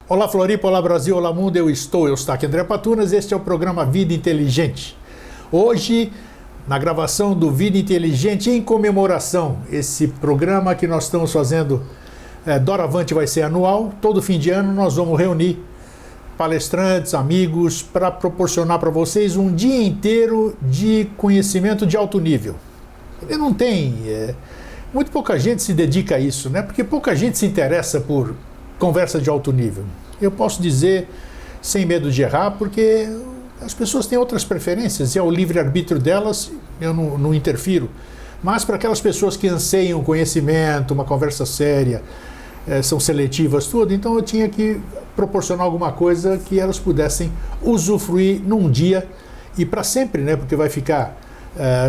Olá Floripa, olá Brasil, olá mundo, eu estou aqui André Patunas, este é o programa Vida Inteligente. Hoje, na gravação do Vida Inteligente em comemoração, esse programa que nós estamos fazendo, doravante vai ser anual, todo fim de ano nós vamos reunir palestrantes, amigos, para proporcionar para vocês um dia inteiro de conhecimento de alto nível. Ele não tem... muito pouca gente se dedica a isso, né? Porque pouca gente se interessa por conversa de alto nível. Eu posso dizer, sem medo de errar, porque as pessoas têm outras preferências e é o livre-arbítrio delas, eu não interfiro. Mas para aquelas pessoas que anseiam conhecimento, uma conversa séria, são seletivas, tudo, então eu tinha que proporcionar alguma coisa que elas pudessem usufruir num dia e para sempre, né? Porque vai ficar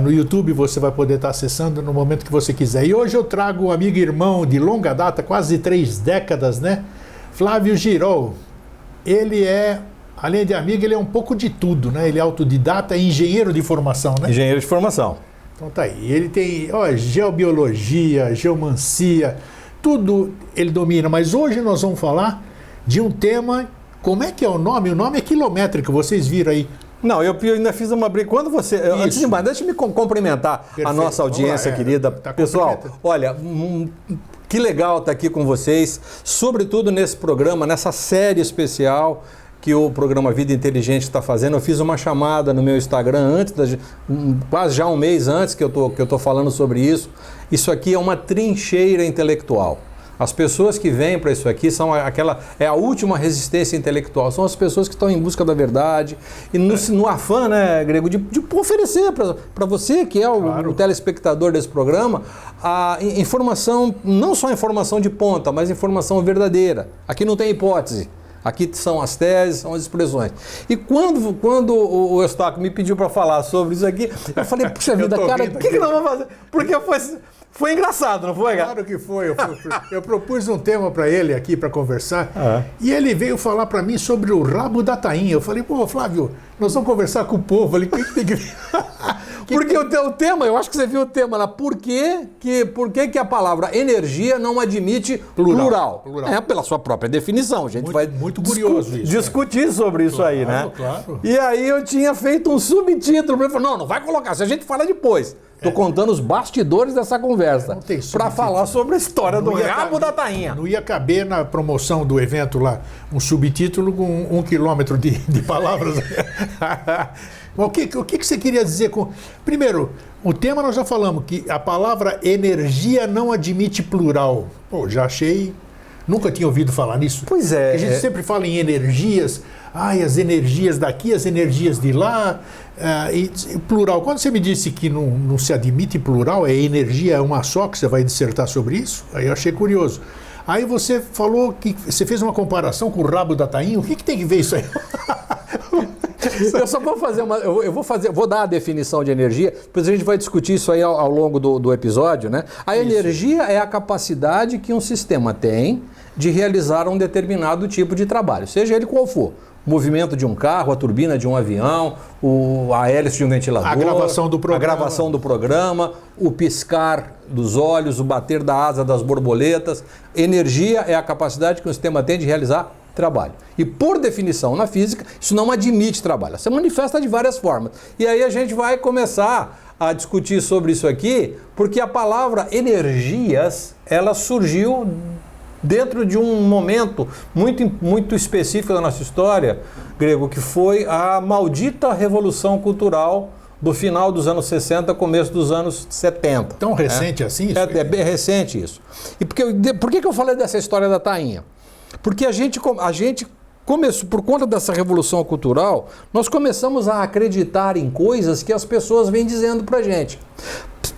no YouTube, você vai poder estar acessando no momento que você quiser. E hoje eu trago um amigo e irmão de longa data, quase 3 décadas, né? Flávio Girol. Ele é, além de amigo, ele é um pouco de tudo, né? Ele é autodidata e engenheiro de formação, né? Engenheiro de formação. Então tá aí. Ele tem geobiologia, geomancia, tudo ele domina. Mas hoje nós vamos falar de um tema, como é que é o nome? O nome é quilométrico, vocês viram aí. Não, eu ainda fiz uma briga. Quando você... Antes de mais, deixa eu me cumprimentar. Perfeito. A nossa audiência querida. Tá, pessoal, olha, que legal estar aqui com vocês, sobretudo nesse programa, nessa série especial que o programa Vida Inteligente está fazendo. Eu fiz uma chamada no meu Instagram quase já um mês antes que eu tô falando sobre isso. Isso aqui é uma trincheira intelectual. As pessoas que vêm para isso aqui são a última resistência intelectual, são as pessoas que estão em busca da verdade e no afã, né, Grego, de oferecer para você, que é o telespectador desse programa, a informação, não só informação de ponta, mas informação verdadeira. Aqui não tem hipótese. Aqui são as teses, são as expressões. E quando o Eustáquio me pediu para falar sobre isso aqui, eu falei, puxa vida, cara, o que nós vamos fazer? Porque foi engraçado, não foi, cara? Claro que foi. Eu propus um tema para ele aqui para conversar e ele veio falar para mim sobre o rabo da tainha. Eu falei, pô, Flávio, nós vamos conversar com o povo. Eu falei, o que tem que ver? Porque o tema, eu acho que você viu o tema lá, por que a palavra energia não admite plural? É pela sua própria definição, a gente vai muito curioso discutir sobre isso aí, né? Claro. E aí eu tinha feito um subtítulo, ele falou, não vai colocar, se a gente fala depois. Estou contando os bastidores dessa conversa para falar sobre a história do rabo da tainha. Não ia caber na promoção do evento lá um subtítulo com 1 quilômetro de palavras. O que você queria dizer com... Primeiro, o tema nós já falamos, que a palavra energia não admite plural. Pô, já achei... Nunca tinha ouvido falar nisso. Pois é. Porque a gente sempre fala em energias, as energias daqui, as energias de lá, e plural. Quando você me disse que não se admite plural, energia é uma só, que você vai dissertar sobre isso, aí eu achei curioso. Aí você falou que você fez uma comparação com o rabo da tainha, o que tem que ver isso aí? Eu só vou fazer vou dar a definição de energia, depois a gente vai discutir isso aí ao longo do episódio, né? A energia é a capacidade que um sistema tem de realizar um determinado tipo de trabalho, seja ele qual for. O movimento de um carro, a turbina de um avião, a hélice de um ventilador, a gravação do programa, o piscar dos olhos, o bater da asa das borboletas. Energia é a capacidade que um sistema tem de realizar trabalho. E por definição na física, isso não admite trabalho. Você manifesta de várias formas. E aí a gente vai começar a discutir sobre isso aqui, porque a palavra energias, ela surgiu dentro de um momento muito específico da nossa história, Grego, que foi a maldita Revolução Cultural do final dos anos 60, começo dos anos 70. Tão recente assim? Isso? É bem recente isso. E por que eu falei dessa história da tainha? Porque a gente começou, por conta dessa revolução cultural, nós começamos a acreditar em coisas que as pessoas vêm dizendo pra gente.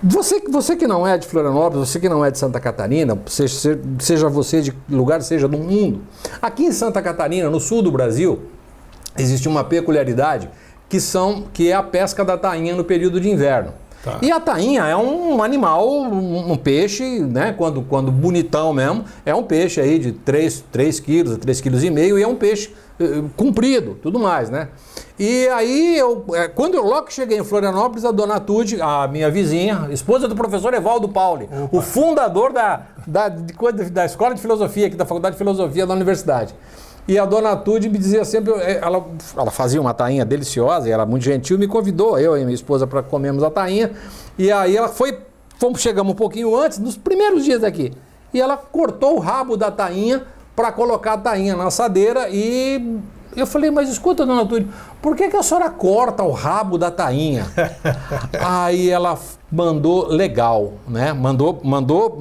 Você que não é de Florianópolis, você que não é de Santa Catarina, seja você de lugar, seja do mundo, aqui em Santa Catarina, no sul do Brasil, existe uma peculiaridade que é a pesca da tainha no período de inverno. Tá. E a tainha é um animal, um peixe, né? Quando bonitão mesmo, é um peixe aí de 3 quilos, 3,5 quilos, e é um peixe comprido, tudo mais, né? E aí, quando eu logo cheguei em Florianópolis, a dona Tude, a minha vizinha, esposa do professor Evaldo Pauli, o fundador da Escola de Filosofia, aqui da Faculdade de Filosofia da Universidade, E a dona Tude me dizia sempre, ela fazia uma tainha deliciosa, e era muito gentil, me convidou, eu e minha esposa, para comermos a tainha. E aí ela chegamos um pouquinho antes, nos primeiros dias aqui. E ela cortou o rabo da tainha para colocar a tainha na assadeira. E eu falei, mas escuta, dona Tude, por que a senhora corta o rabo da tainha? Aí ela mandou legal, né? Mandou,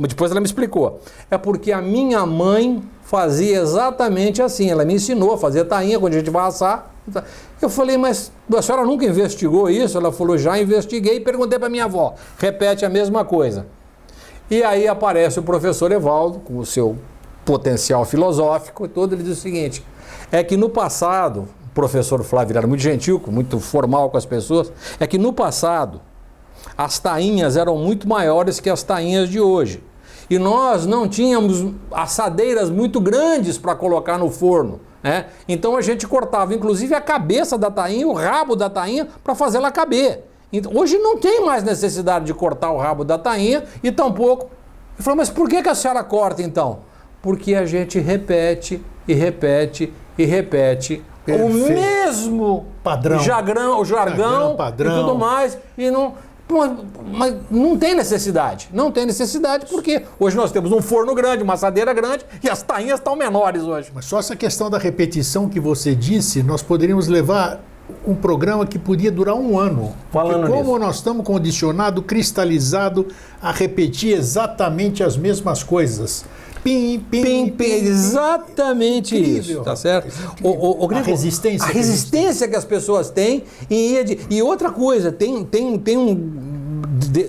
depois ela me explicou. É porque a minha mãe fazia exatamente assim. Ela me ensinou a fazer tainha quando a gente vai assar. Eu falei, mas a senhora nunca investigou isso? Ela falou, já investiguei e perguntei para minha avó. Repete a mesma coisa. E aí aparece o professor Evaldo, com o seu potencial filosófico e tudo, ele diz o seguinte, é que no passado, o professor Flávio era muito gentil, muito formal com as pessoas, é que no passado as tainhas eram muito maiores que as tainhas de hoje. E nós não tínhamos assadeiras muito grandes para colocar no forno. Então a gente cortava inclusive a cabeça da tainha, o rabo da tainha, para fazer ela caber. Então, hoje não tem mais necessidade de cortar o rabo da tainha e tampouco. Eu falei, mas por que a senhora corta então? Porque a gente repete e repete e repete o mesmo padrão, o jargão padrão. E tudo mais, e não. Mas não tem necessidade. Não tem necessidade porque hoje nós temos um forno grande, uma assadeira grande e as tainhas estão menores hoje. Mas só essa questão da repetição que você disse, nós poderíamos levar um programa que podia durar um ano. Falando porque como nisso, nós estamos condicionados, cristalizados a repetir exatamente as mesmas coisas. Pim, exatamente incrível, isso, tá certo? A resistência. A resistência que as pessoas têm e outra coisa, tem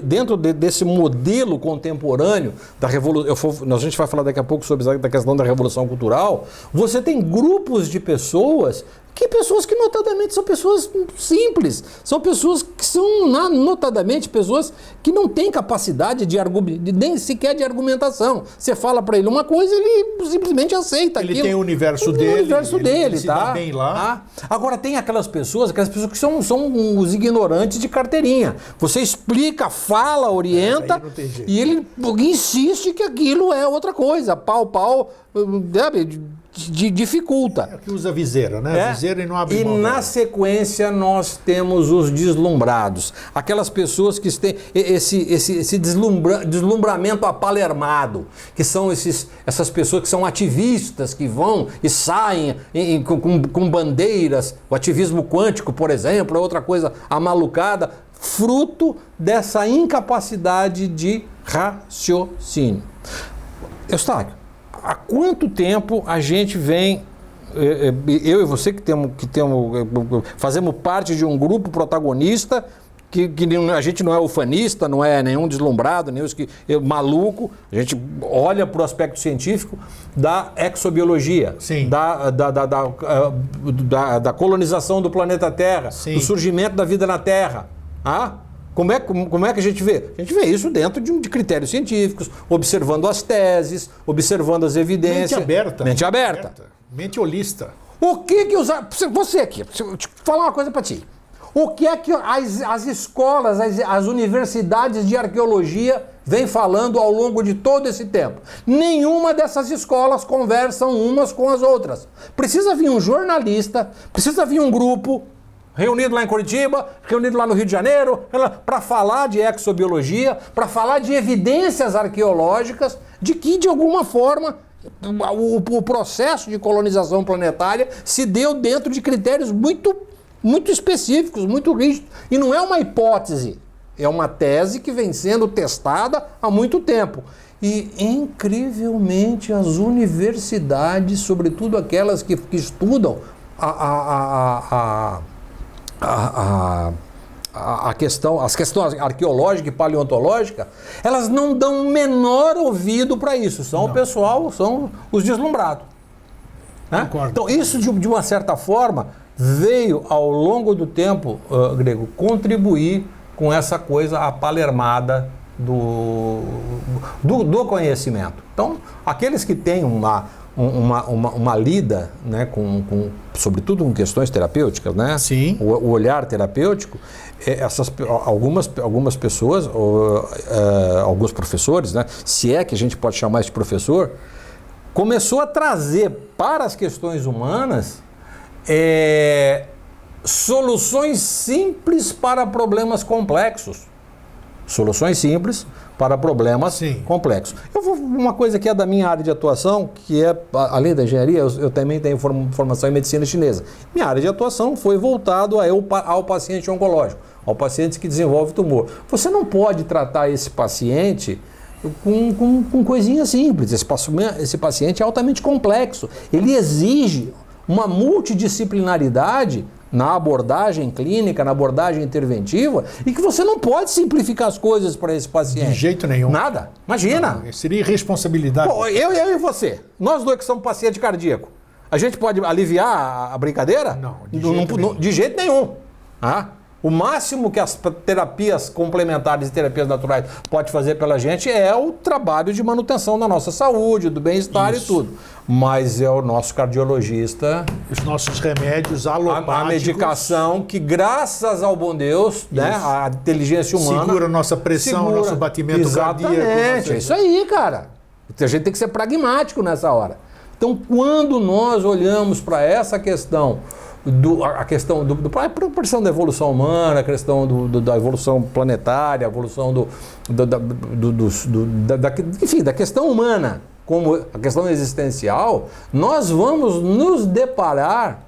dentro desse modelo contemporâneo da revolução, a gente vai falar daqui a pouco sobre a questão da revolução cultural, você tem grupos de pessoas que notadamente são pessoas simples, são pessoas que são notadamente pessoas que não têm capacidade nem sequer de argumentação. Você fala para ele uma coisa, ele simplesmente aceita aquilo. Ele tem o universo dele, ele se dá bem lá. Agora tem aquelas pessoas que são os ignorantes de carteirinha. Você explica, fala, orienta e ele insiste que aquilo é outra coisa, pau, dificulta. É que usa viseira, né? Viseira e não abre mão. E na sequência nós temos os deslumbrados. Aquelas pessoas que têm esse deslumbramento apalermado, que são essas pessoas que são ativistas, que vão e saem com bandeiras. O ativismo quântico, por exemplo, é outra coisa amalucada, fruto dessa incapacidade de raciocínio. Eustáquio, há quanto tempo a gente vem, eu e você fazemos parte de um grupo protagonista, que a gente não é ufanista, não é nenhum deslumbrado, nem maluco, a gente olha para o aspecto científico da exobiologia, da colonização do planeta Terra, do surgimento da vida na Terra. Como é que a gente vê? A gente vê isso dentro de critérios científicos, observando as teses, observando as evidências. Mente aberta. Mente holista. O que você aqui, deixa eu te falar uma coisa para ti. O que é que as escolas, as universidades de arqueologia vêm falando ao longo de todo esse tempo? Nenhuma dessas escolas conversam umas com as outras. Precisa vir um jornalista, precisa vir um grupo reunido lá em Curitiba, reunido lá no Rio de Janeiro, para falar de exobiologia, para falar de evidências arqueológicas, de que, de alguma forma, o processo de colonização planetária se deu dentro de critérios muito específicos, muito rígidos. E não é uma hipótese, é uma tese que vem sendo testada há muito tempo. E, incrivelmente, as universidades, sobretudo aquelas que estudam as questões arqueológica e paleontológica, elas não dão o menor ouvido para isso. O pessoal, são os deslumbrados. Né? Então, isso, de uma certa forma, veio, ao longo do tempo, Grego, contribuir com essa coisa apalermada do conhecimento. Então, aqueles que têm uma lida, né, sobretudo com questões terapêuticas, né? Sim. O olhar terapêutico, algumas pessoas, alguns professores, né, se é que a gente pode chamar de professor, começou a trazer para as questões humanas soluções simples para problemas complexos. Soluções simples para problemas complexos. Uma coisa que é da minha área de atuação, que é, além da engenharia, eu também tenho formação em medicina chinesa. Minha área de atuação foi voltado ao paciente oncológico, ao paciente que desenvolve tumor. Você não pode tratar esse paciente com coisinhas simples. Esse paciente é altamente complexo. Ele exige uma multidisciplinaridade na abordagem clínica, na abordagem interventiva, e que você não pode simplificar as coisas para esse paciente. De jeito nenhum. Nada. Imagina. Não, seria irresponsabilidade. Pô, eu e você, nós dois que somos paciente cardíaco, a gente pode aliviar a brincadeira? Não, de jeito nenhum. O máximo que as terapias complementares e terapias naturais pode fazer pela gente é o trabalho de manutenção da nossa saúde, do bem-estar e tudo. Mas é o nosso cardiologista... Os nossos remédios alopáticos... A medicação que, graças ao bom Deus, né, a inteligência humana... Segura nossa pressão, nosso batimento cardíaco. Exatamente, é isso aí, cara. A gente tem que ser pragmático nessa hora. Então, quando nós olhamos para essa questão... a questão a proporção da evolução humana, a questão da evolução planetária, a evolução enfim, da questão humana, como a questão existencial, nós vamos nos deparar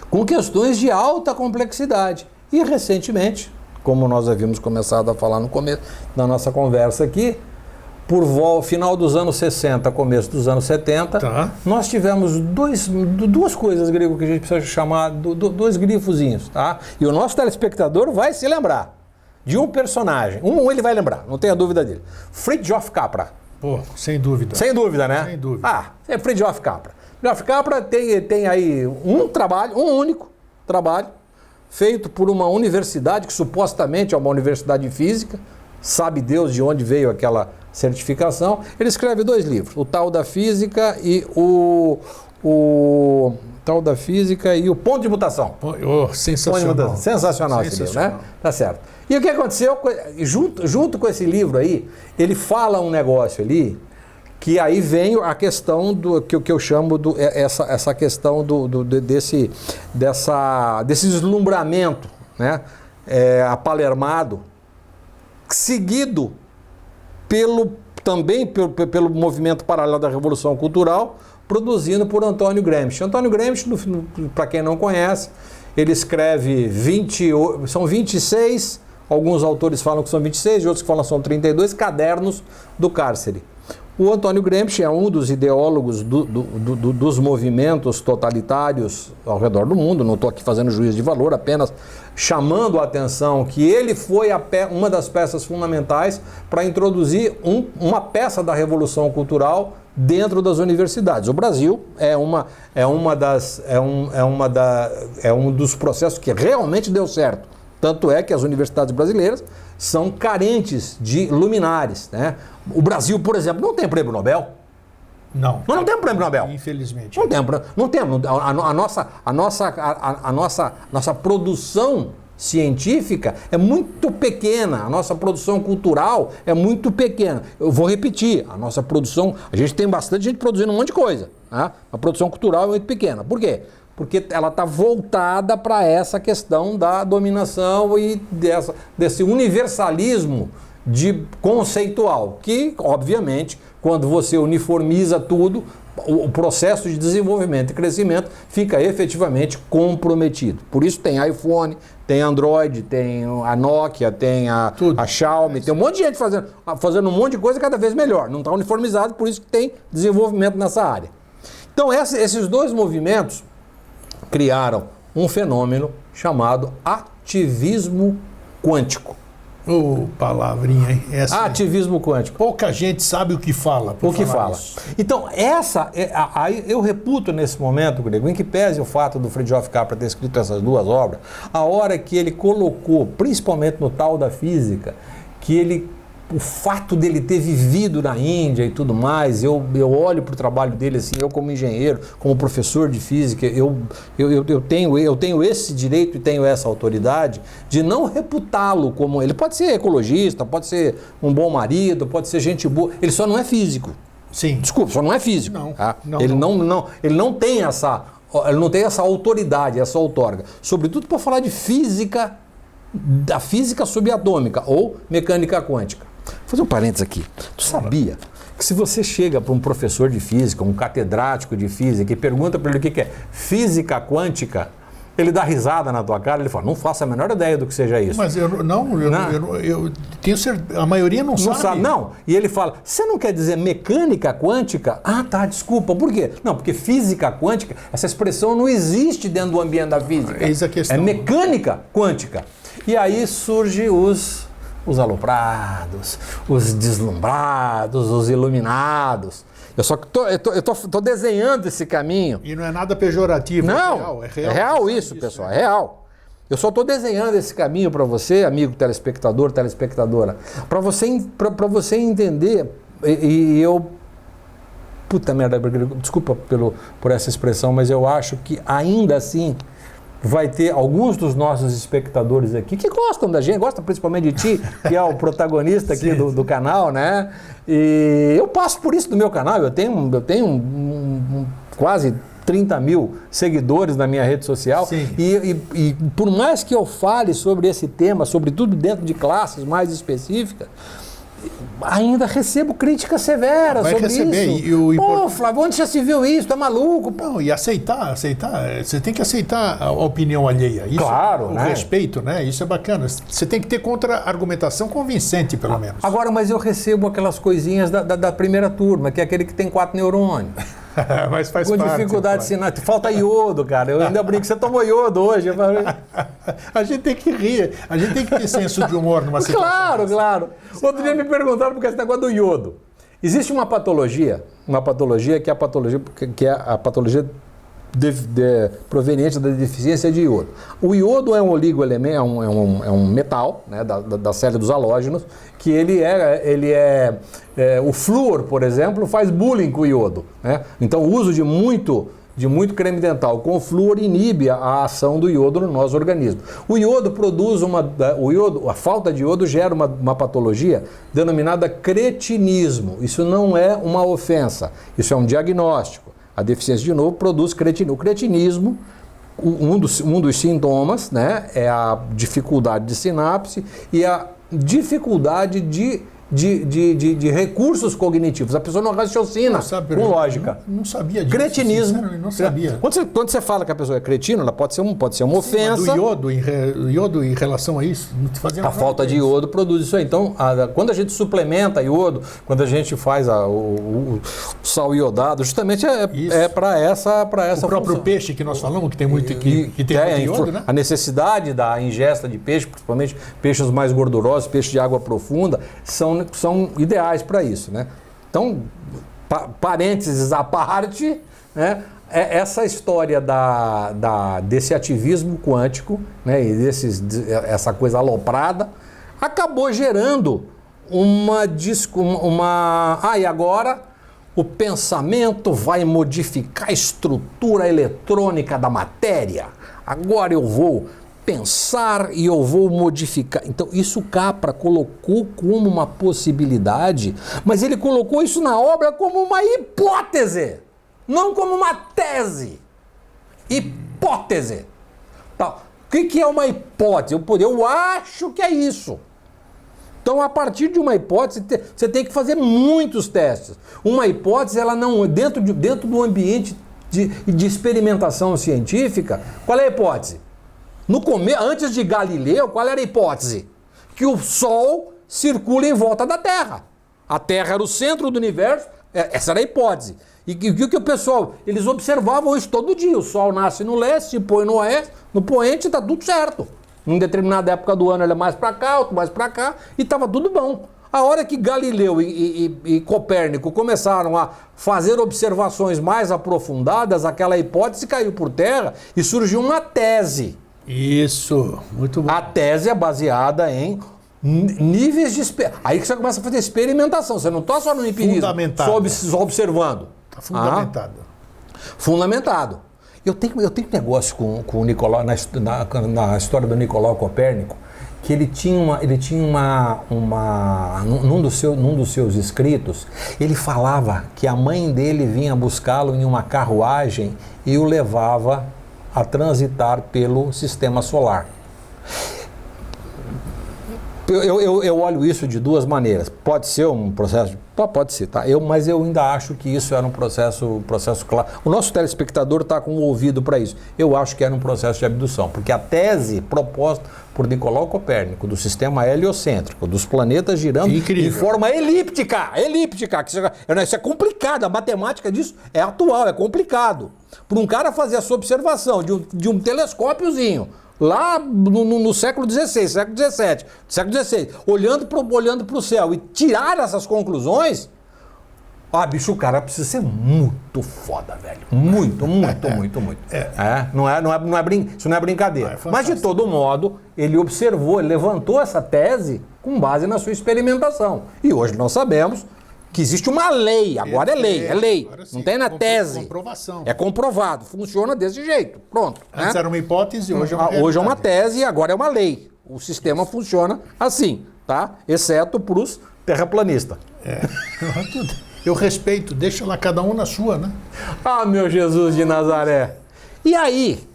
com questões de alta complexidade. E recentemente, como nós havíamos começado a falar no começo da nossa conversa aqui, por final dos anos 60, começo dos anos 70, nós tivemos duas coisas, Grego, que a gente precisa chamar, dois grifozinhos, tá? E o nosso telespectador vai se lembrar de um personagem, ele vai lembrar, não tenha dúvida dele, Fritjof Capra. Pô, sem dúvida. Sem dúvida, né? Sem dúvida. É Fritjof Capra. Fritjof Capra tem aí um único trabalho, feito por uma universidade, que supostamente é uma universidade física, sabe Deus de onde veio aquela certificação. Ele escreve 2 livros, o Tal da Física e o Ponto de Mutação. Sensacional. Sensacional esse livro, né? Tá certo. E o que aconteceu, junto com esse livro aí, ele fala um negócio ali, que aí vem a questão que eu chamo essa questão desse deslumbramento, né? Apalermado, seguido também pelo movimento paralelo da Revolução Cultural, produzido por Antônio Gramsci. Antônio Gramsci, para quem não conhece, ele escreve são 26, alguns autores falam que são 26, outros que falam que são 32 cadernos do cárcere. O Antônio Gramsci é um dos ideólogos dos movimentos totalitários ao redor do mundo. Não estou aqui fazendo juízo de valor, apenas chamando a atenção que ele foi uma das peças fundamentais para introduzir uma peça da Revolução Cultural dentro das universidades. O Brasil é um dos processos que realmente deu certo. Tanto é que as universidades brasileiras são carentes de luminares, né? O Brasil, por exemplo, não tem prêmio Nobel. Não. Nós não temos prêmio Nobel. Infelizmente. Não temos. A nossa produção científica é muito pequena, a nossa produção cultural é muito pequena. Eu vou repetir, a nossa produção, a gente tem bastante gente produzindo um monte de coisa, né? A produção cultural é muito pequena. Por quê? Porque ela está voltada para essa questão da dominação e desse universalismo conceitual, que, obviamente, quando você uniformiza tudo, o processo de desenvolvimento e crescimento fica efetivamente comprometido. Por isso tem iPhone, tem Android, tem a Nokia, tem a Xiaomi, tem um monte de gente fazendo um monte de coisa cada vez melhor. Não está uniformizado, por isso que tem desenvolvimento nessa área. Então, esses 2 movimentos criaram um fenômeno chamado ativismo quântico. Palavrinha, hein? Ativismo quântico. Pouca gente sabe o que fala. Isso. Então, aí eu reputo nesse momento, Grego, em que pese o fato do Fritjof Capra ter escrito essas 2 obras, a hora que ele colocou, principalmente no Tal da Física, o fato dele ter vivido na Índia e tudo mais, eu olho para o trabalho dele assim, eu como engenheiro, como professor de física, eu tenho esse direito e tenho essa autoridade de não reputá-lo como... Ele pode ser ecologista, pode ser um bom marido, pode ser gente boa, ele só não é físico. Sim. Desculpa, só não é físico. Não, tá? não, Ele não tem essa autoridade, essa outorga. Sobretudo para falar de física, da física subatômica ou mecânica quântica. Vou fazer um parênteses aqui. Tu sabia que se você chega para um professor de física, um catedrático de física, e pergunta para ele o que é física quântica, ele dá risada na tua cara, ele fala, não faço a menor ideia do que seja isso. Mas eu tenho certeza, a maioria não sabe. Não. E ele fala, você não quer dizer mecânica quântica? Ah, tá, desculpa, por quê? Não, porque física quântica, essa expressão não existe dentro do ambiente da física. Eis a questão. É mecânica quântica. E aí surgem os aloprados, os deslumbrados, os iluminados. Eu só tô desenhando esse caminho. E não é nada pejorativo. Não, é real isso, pessoal, é real. Eu só estou desenhando esse caminho para você, amigo telespectador, telespectadora, para você entender, e eu... Puta merda, desculpa por essa expressão, mas eu acho que ainda assim vai ter alguns dos nossos espectadores aqui que gostam da gente, gostam principalmente de ti, que é o protagonista aqui do canal, né? E eu passo por isso no meu canal, eu tenho quase 30 mil seguidores na minha rede social. E por mais que eu fale sobre esse tema, sobretudo dentro de classes mais específicas, ainda recebo críticas severas sobre isso. Pô, Flávio, onde já se viu isso? Tá maluco? Não, e aceitar. Você tem que aceitar a opinião alheia. Isso, claro, o respeito, né? Isso é bacana. Você tem que ter contra-argumentação convincente, pelo menos. Agora, mas eu recebo aquelas coisinhas da primeira turma, que é aquele que tem 4 neurônios. Mas faz com parte, dificuldade de sinal. Falta iodo, cara. Eu ainda brinco, você tomou iodo hoje. A gente tem que rir, a gente tem que ter senso de humor numa situação. Claro. Outro dia me perguntaram por esse negócio do iodo. Existe uma patologia que é a patologia proveniente da deficiência de iodo. O iodo é um oligoelemento, é um metal, né, da série dos halógenos, que o flúor, por exemplo, faz bullying com o iodo, né? Então o uso de muito creme dental com flúor inibe a ação do iodo no nosso organismo. O iodo produz a falta de iodo gera uma patologia denominada cretinismo. Isso não é uma ofensa, isso é um diagnóstico. A deficiência de novo produz cretinismo. O cretinismo, um dos sintomas, né, é a dificuldade de sinapse e a dificuldade de recursos cognitivos. A pessoa não raciocina com lógica. Não sabia disso. Cretinismo. Não sabia. Quando você fala que a pessoa é cretina, ela pode ser uma ofensa. O iodo em relação a isso, não fazia a falta de iodo produz isso aí. Então, quando a gente suplementa iodo, quando a gente faz o sal iodado, justamente é para essa o próprio função. Peixe que nós falamos, que tem muito iodo, né? A necessidade da ingesta de peixe, principalmente peixes mais gordurosos, peixes de água profunda, são ideais para isso, né? Então, parênteses à parte, né? Essa história desse ativismo quântico, né? E essa coisa aloprada acabou gerando e agora o pensamento vai modificar a estrutura eletrônica da matéria. Agora eu vou pensar e eu vou modificar. Então, isso o Capra colocou como uma possibilidade, mas ele colocou isso na obra como uma hipótese, não como uma tese. Hipótese. Tá. O que é uma hipótese? Eu acho que é isso. Então, a partir de uma hipótese, você tem que fazer muitos testes. Uma hipótese, ela não... Dentro do ambiente de experimentação científica, qual é a hipótese? Antes de Galileu, qual era a hipótese? Que o Sol circula em volta da Terra. A Terra era o centro do universo, essa era a hipótese. E o que o pessoal, eles observavam isso todo dia. O Sol nasce no leste, se põe no oeste, no poente, está tudo certo. Em determinada época do ano ele é mais para cá, outro mais para cá, e estava tudo bom. A hora que Galileu e Copérnico começaram a fazer observações mais aprofundadas, aquela hipótese caiu por terra e surgiu uma tese. Isso, muito bom. A tese é baseada em níveis de... Aí que você começa a fazer experimentação, você não está só no empirismo, só observando. Está fundamentado. Fundamentado. Eu tenho negócio com o Nicolau, na história do Nicolau Copérnico, que ele tinha num dos seus escritos, ele falava que a mãe dele vinha buscá-lo em uma carruagem e o levava a transitar pelo sistema solar. Eu olho isso de duas maneiras. Pode ser um processo, pode ser, tá? Mas eu ainda acho que isso era um processo claro. O nosso telespectador está com o ouvido para isso. Eu acho que era um processo de abdução, porque a tese proposta por Nicolau Copérnico do sistema heliocêntrico, dos planetas girando em forma elíptica, isso é complicado. A matemática disso é atual, é complicado. Para um cara fazer essa observação de um telescópiozinho lá no século XVI, século XVII, olhando para o céu e tirar essas conclusões, bicho, o cara precisa ser muito foda, velho. Muito. Isso não é brincadeira. Mas, de todo modo, ele observou, ele levantou essa tese com base na sua experimentação. E hoje nós sabemos que existe uma lei, agora é lei. Não tem na tese. Comprovação. É comprovado, funciona desse jeito. Pronto. Antes era uma hipótese, hoje é uma realidade. Hoje é uma tese e agora é uma lei. O sistema funciona assim, tá? Exceto para os terraplanistas. Eu respeito, deixa lá cada um na sua, né? Meu Jesus de Nazaré. E aí,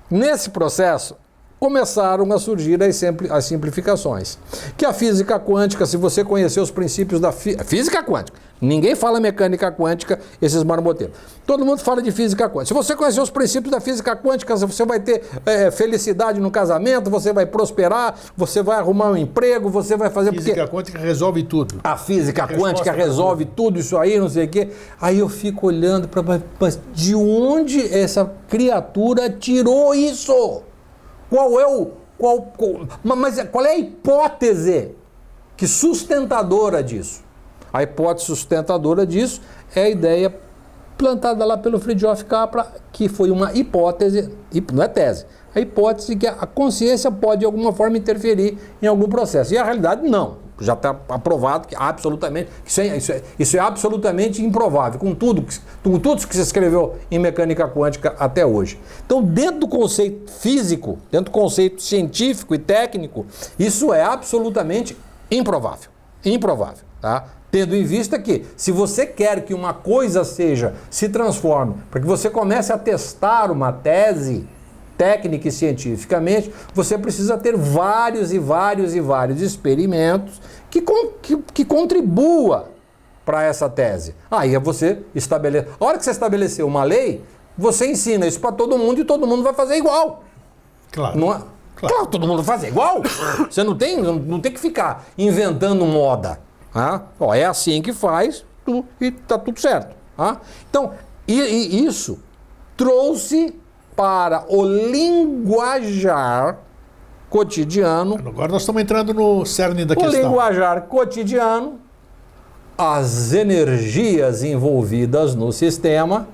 nesse processo, começaram a surgir as simplificações. Que a física quântica, se você conhecer os princípios da física quântica, ninguém fala mecânica quântica, esses marmoteiros. Todo mundo fala de física quântica. Se você conhecer os princípios da física quântica, você vai ter felicidade no casamento, você vai prosperar, você vai arrumar um emprego, você vai fazer... Física quântica resolve tudo. A física quântica resolve tudo isso aí, não sei o quê. Aí eu fico olhando para... Mas de onde essa criatura tirou isso? Mas qual é a hipótese sustentadora disso? A hipótese sustentadora disso é a ideia plantada lá pelo Fritjof Capra, que foi uma hipótese, não é tese, a hipótese que a consciência pode de alguma forma interferir em algum processo. E a realidade não. Já está aprovado que absolutamente isso é absolutamente improvável, com tudo que se escreveu em mecânica quântica até hoje. Então, dentro do conceito físico, dentro do conceito científico e técnico, isso é absolutamente improvável. Improvável, tá? Tendo em vista que, se você quer que uma coisa se transforme, para que você comece a testar uma tese técnica e cientificamente, você precisa ter vários experimentos que contribua para essa tese. Aí você estabelece. A hora que você estabeleceu uma lei, você ensina isso para todo mundo e todo mundo vai fazer igual. Claro. Não é? Claro, todo mundo vai fazer igual. Você não tem que ficar inventando moda. É assim que faz e está tudo certo. Então, isso trouxe para o linguajar cotidiano. Agora nós estamos entrando no cerne da questão. O linguajar cotidiano, as energias envolvidas no sistema.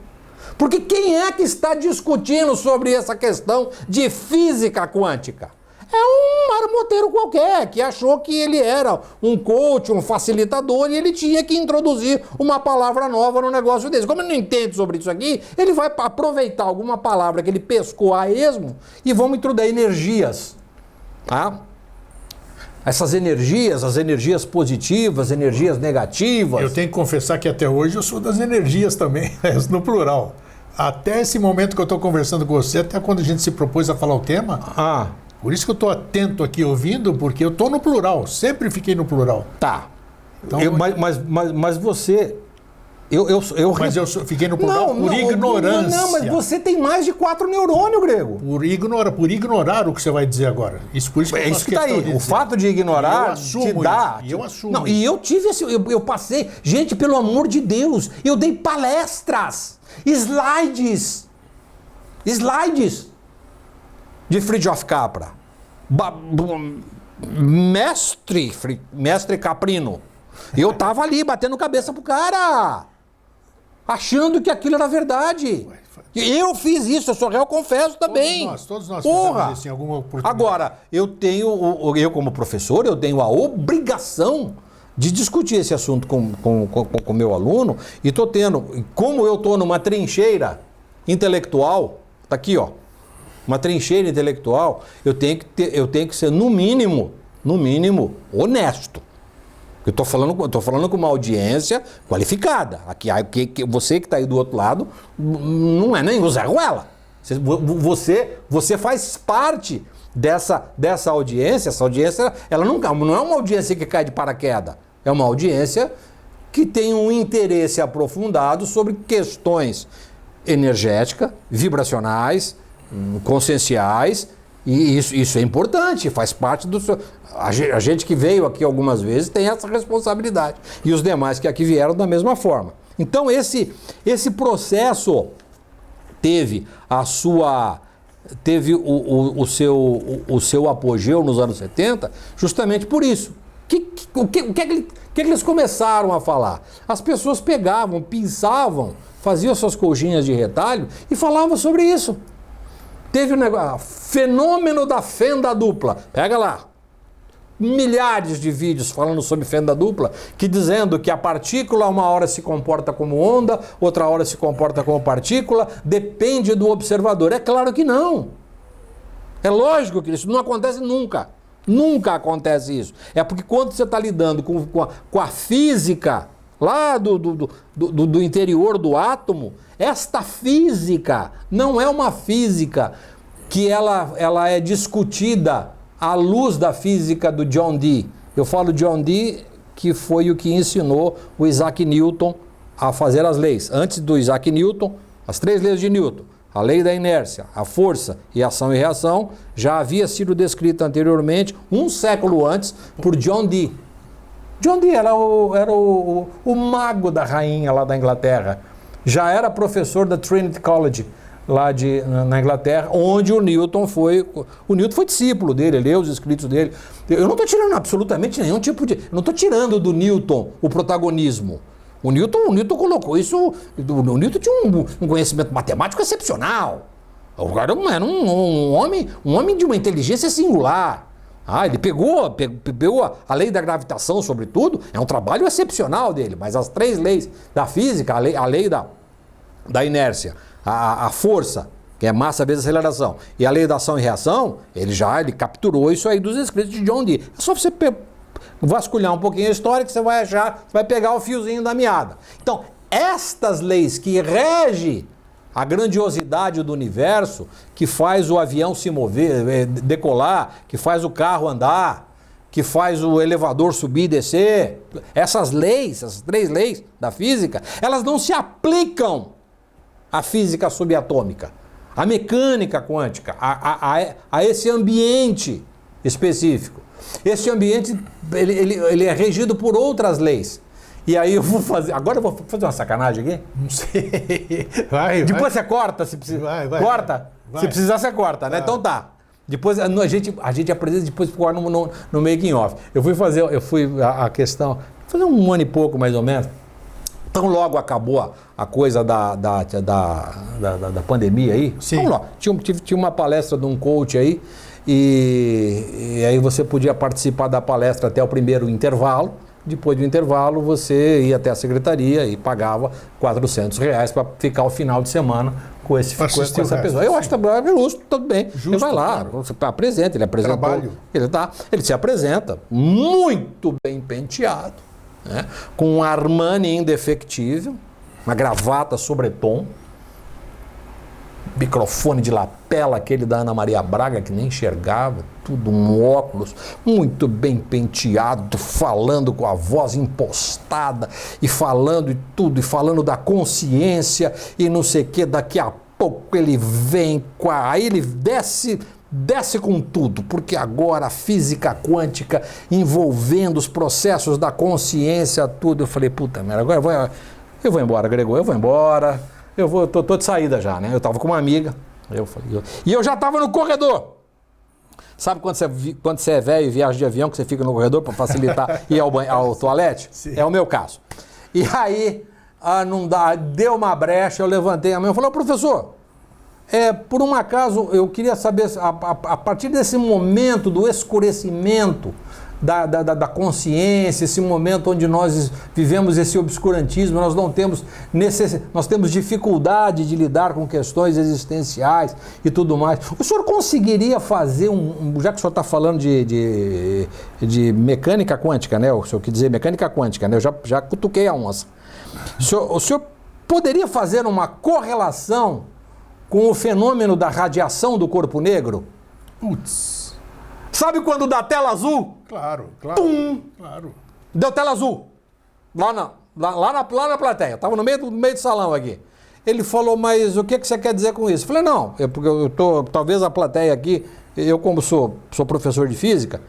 Porque quem é que está discutindo sobre essa questão de física quântica? É um marmoteiro qualquer que achou que ele era um coach, um facilitador e ele tinha que introduzir uma palavra nova no negócio desse. Como ele não entende sobre isso aqui, ele vai aproveitar alguma palavra que ele pescou a esmo e vamos introduzir energias. Essas energias, as energias positivas, energias negativas. Eu tenho que confessar que até hoje eu sou das energias também, no plural. Até esse momento que eu estou conversando com você, até quando a gente se propôs a falar o tema... Por isso que eu estou atento aqui ouvindo, porque eu estou no plural, sempre fiquei no plural. Tá. Então, mas você... Mas eu fiquei no plural por ignorância. Não, mas você tem mais de 4 neurônios, Grego. Por ignorar o que você vai dizer agora. Por isso que eu faço questão de dizer. O fato de ignorar te dá... Eu assumo. Não, e eu tive esse... Eu passei... Gente, pelo amor de Deus, eu dei palestras, slides de Fritjof Capra, mestre Caprino. Eu tava ali batendo cabeça pro cara, achando que aquilo era verdade. Eu fiz isso, eu sou réu, confesso também. Todos nós fizemos isso em alguma oportunidade. Agora, eu como professor, eu tenho a obrigação de discutir esse assunto com o meu aluno e tô tendo, como eu tô numa trincheira intelectual, tá aqui, ó. uma trincheira intelectual, eu tenho que ser, no mínimo, honesto. Eu estou falando com uma audiência qualificada. Aqui, você que está aí do outro lado não é nem o Zé Ruela. Você faz parte dessa audiência. Essa audiência ela não é uma audiência que cai de paraquedas. É uma audiência que tem um interesse aprofundado sobre questões energéticas, vibracionais, conscienciais, e isso é importante, faz parte do seu... A gente que veio aqui algumas vezes tem essa responsabilidade, e os demais que aqui vieram da mesma forma. Então esse processo teve o seu apogeu nos anos 70 justamente por isso. O que eles começaram a falar? As pessoas pegavam, pinçavam, faziam suas colchinhas de retalho e falavam sobre isso. Teve o negócio, fenômeno da fenda dupla. Pega lá. Milhares de vídeos falando sobre fenda dupla, dizendo que a partícula uma hora se comporta como onda, outra hora se comporta como partícula, depende do observador. É claro que não. É lógico que isso não acontece nunca. Nunca acontece isso. É porque quando você está lidando com a física lá do interior do átomo, esta física não é uma física que ela é discutida à luz da física do John Dee. Eu falo John Dee, que foi o que ensinou o Isaac Newton a fazer as leis. Antes do Isaac Newton, as 3 leis de Newton, a lei da inércia, a força e ação e reação, já havia sido descrita anteriormente, um século antes, por John Dee. John Dee era o mago da rainha lá da Inglaterra. Já era professor da Trinity College, lá na Inglaterra, onde o Newton foi discípulo dele, leu os escritos dele. Eu não estou tirando absolutamente nenhum tipo de... Eu não estou tirando do Newton o protagonismo. O Newton colocou isso... O Newton tinha um conhecimento matemático excepcional. O cara era um homem de uma inteligência singular. Ele pegou a lei da gravitação, sobretudo, é um trabalho excepcional dele, mas as 3 leis da física, a lei da inércia, a força, que é massa vezes aceleração, e a lei da ação e reação, ele capturou isso aí dos escritos de John Dee. É só você vasculhar um pouquinho a história que você vai achar, você vai pegar o fiozinho da meada. Então, estas leis que regem a grandiosidade do universo, que faz o avião se mover, decolar, que faz o carro andar, que faz o elevador subir e descer, essas 3 leis da física, elas não se aplicam à física subatômica, à mecânica quântica, a esse ambiente específico. Esse ambiente ele é regido por outras leis. E aí agora eu vou fazer uma sacanagem aqui? Não sei. Depois você corta, se precisar. Corta? Se precisar, você corta, né? Então tá. Depois a gente apresenta depois no making off. Eu fui a questão, fazer 1 ano e pouco mais ou menos. Então logo acabou a coisa da pandemia aí. Sim. Vamos lá. Tinha uma palestra de um coach aí, e aí você podia participar da palestra até o primeiro intervalo. Depois do intervalo, você ia até a secretaria e pagava R$400 para ficar o final de semana com essa pessoa. Eu acho que é justo, tudo bem. Justo, ele vai lá, você apresenta, ele apresentou. Trabalho. Ele se apresenta muito bem penteado, né, com um Armani indefectível, uma gravata sobretom, microfone de lapela, aquele da Ana Maria Braga, que nem enxergava, tudo, um óculos, muito bem penteado, falando com a voz impostada, e falando e tudo, e falando da consciência, e não sei o que, daqui a pouco ele vem, aí ele desce com tudo, porque agora a física quântica envolvendo os processos da consciência, tudo. Eu falei, puta merda, agora eu vou embora, Gregor, eu vou embora. Tô de saída já, né? Eu tava com uma amiga, e eu já tava no corredor. Sabe quando você é velho e viaja de avião, que você fica no corredor para facilitar ir ao toalete? Sim. É o meu caso. E aí, não dá, deu uma brecha, eu levantei a mão e falei, professor, por um acaso, eu queria saber, a partir desse momento do escurecimento da consciência, esse momento onde nós vivemos esse obscurantismo, nós não temos nós temos dificuldade de lidar com questões existenciais e tudo mais. O senhor conseguiria fazer já que o senhor está falando de mecânica quântica, né? O senhor quer dizer mecânica quântica, né? Eu já cutuquei a onça. O senhor poderia fazer uma correlação com o fenômeno da radiação do corpo negro? Putz. Sabe quando dá tela azul? Claro. Claro. Deu tela azul. Lá na plateia. Estava no meio do salão aqui. Ele falou, mas o que você quer dizer com isso? Eu falei, não, porque eu tô, talvez a plateia aqui, eu como sou professor de física,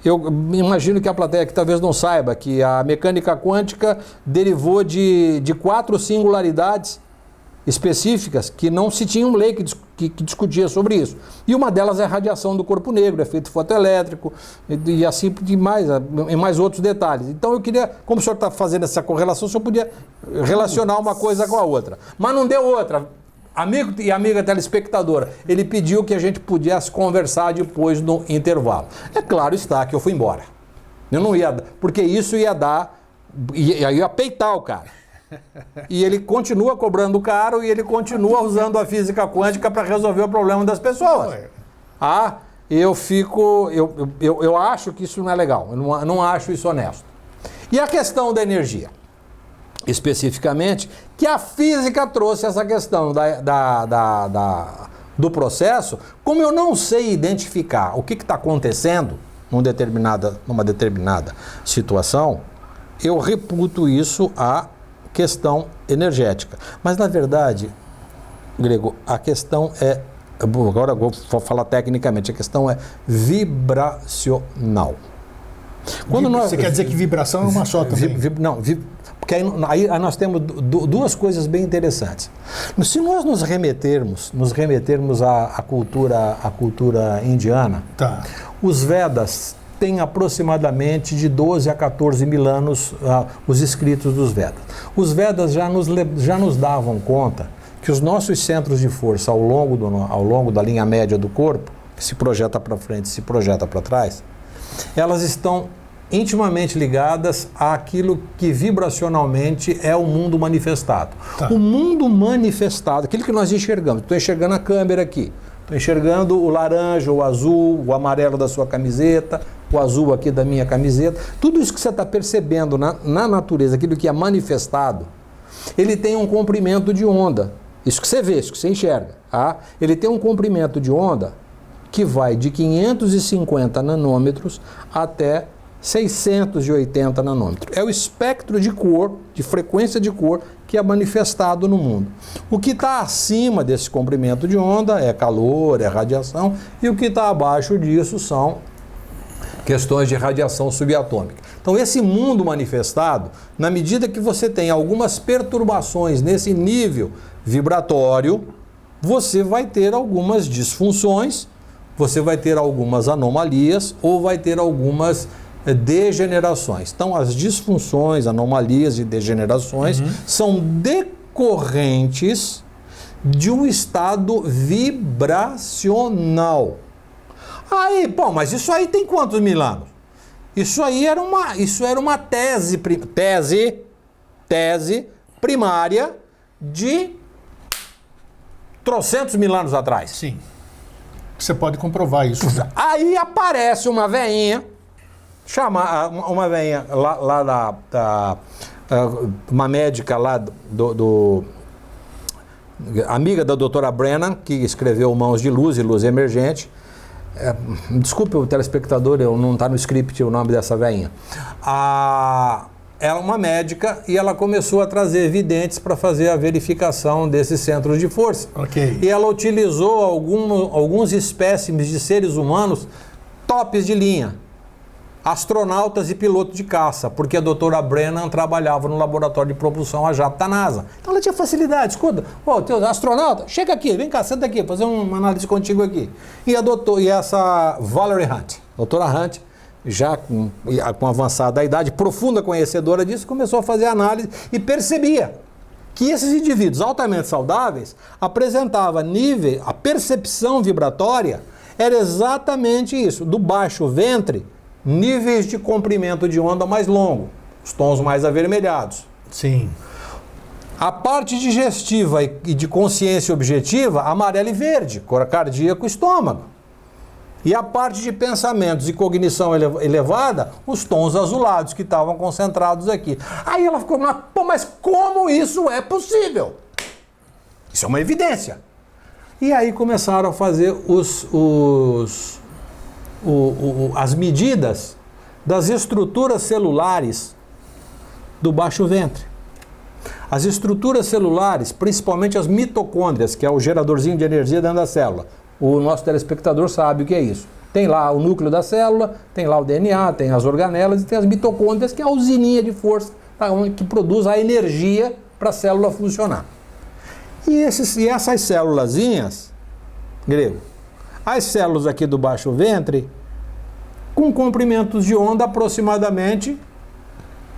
eu imagino que a plateia aqui talvez não saiba que a mecânica quântica derivou de 4 singularidades específicas que não se tinha lei que discutia sobre isso. E uma delas é a radiação do corpo negro, efeito fotoelétrico e assim e mais outros detalhes. Então eu queria, como o senhor está fazendo essa correlação, o senhor podia relacionar uma coisa com a outra. Mas não deu outra. Amigo e amiga telespectadora, ele pediu que a gente pudesse conversar depois no intervalo. É claro está que eu fui embora. Eu não ia, porque isso ia dar, ia peitar o cara. E ele continua cobrando caro e ele continua usando a física quântica para resolver o problema das pessoas. Eu acho que isso não é legal, eu não acho isso honesto. E a questão da energia? Especificamente, que a física trouxe essa questão do processo, como eu não sei identificar o que está acontecendo numa determinada situação, eu reputo isso a questão energética. Mas, na verdade, Grego, a questão é, agora eu vou falar tecnicamente, a questão é vibracional. Você quer dizer que vibração é uma só também? Porque aí nós temos duas coisas bem interessantes. Se nós nos remetermos à cultura indiana, tá. Os Vedas têm aproximadamente de 12 a 14 mil anos os escritos dos Vedas. Os Vedas já nos davam conta que os nossos centros de força ao longo da linha média do corpo, que se projeta para frente, se projeta para trás, elas estão intimamente ligadas àquilo que vibracionalmente é o mundo manifestado. Tá. O mundo manifestado, aquilo que nós enxergamos. Estou enxergando a câmera aqui, estou enxergando o laranja, o azul, o amarelo da sua camiseta, o azul aqui da minha camiseta. Tudo isso que você está percebendo na natureza, aquilo que é manifestado, ele tem um comprimento de onda. Isso que você vê, isso que você enxerga. Tá? Ele tem um comprimento de onda que vai de 550 nanômetros até 680 nanômetros. É o espectro de cor, de frequência de cor, que é manifestado no mundo. O que está acima desse comprimento de onda é calor, é radiação, e o que está abaixo disso são questões de radiação subatômica. Então, esse mundo manifestado, na medida que você tem algumas perturbações nesse nível vibratório, você vai ter algumas disfunções, você vai ter algumas anomalias ou vai ter algumas degenerações. Então, as disfunções, anomalias e degenerações são decorrentes de um estado vibracional. Aí, pô, mas isso aí tem quantos mil anos? Isso era uma tese primária de trocentos mil anos atrás. Sim. Você pode comprovar isso. Né? Aí aparece uma veinha, uma médica lá amiga da doutora Brennan, que escreveu Mãos de Luz e Luz Emergente. Desculpe o telespectador, não está no script o nome dessa veinha. Ela é uma médica e ela começou a trazer videntes para fazer a verificação desses centros de força. Okay. E ela utilizou alguns espécimes de seres humanos tops de linha, astronautas e pilotos de caça, porque a doutora Brennan trabalhava no laboratório de propulsão a jato da NASA. Então ela tinha facilidade. Escuta, teu astronauta, chega aqui, vem cá, senta aqui, fazer uma análise contigo aqui. E essa Valerie Hunt, doutora Hunt, já com avançada idade, profunda conhecedora disso, começou a fazer análise e percebia que esses indivíduos altamente saudáveis apresentavam a percepção vibratória era exatamente isso, do baixo ventre, níveis de comprimento de onda mais longo, os tons mais avermelhados. Sim. A parte digestiva e de consciência objetiva, amarelo e verde, cor cardíaco e estômago. E a parte de pensamentos e cognição elevada, os tons azulados que estavam concentrados aqui. Aí ela ficou, mas como isso é possível? Isso é uma evidência. E aí começaram a fazer as medidas das estruturas celulares do baixo ventre. As estruturas celulares, principalmente as mitocôndrias, que é o geradorzinho de energia dentro da célula. O nosso telespectador sabe o que é isso. Tem lá o núcleo da célula, tem lá o DNA, tem as organelas e tem as mitocôndrias, que é a usininha de força que produz a energia para a célula funcionar. E essas célulazinhas, grego, as células aqui do baixo ventre, com comprimentos de onda aproximadamente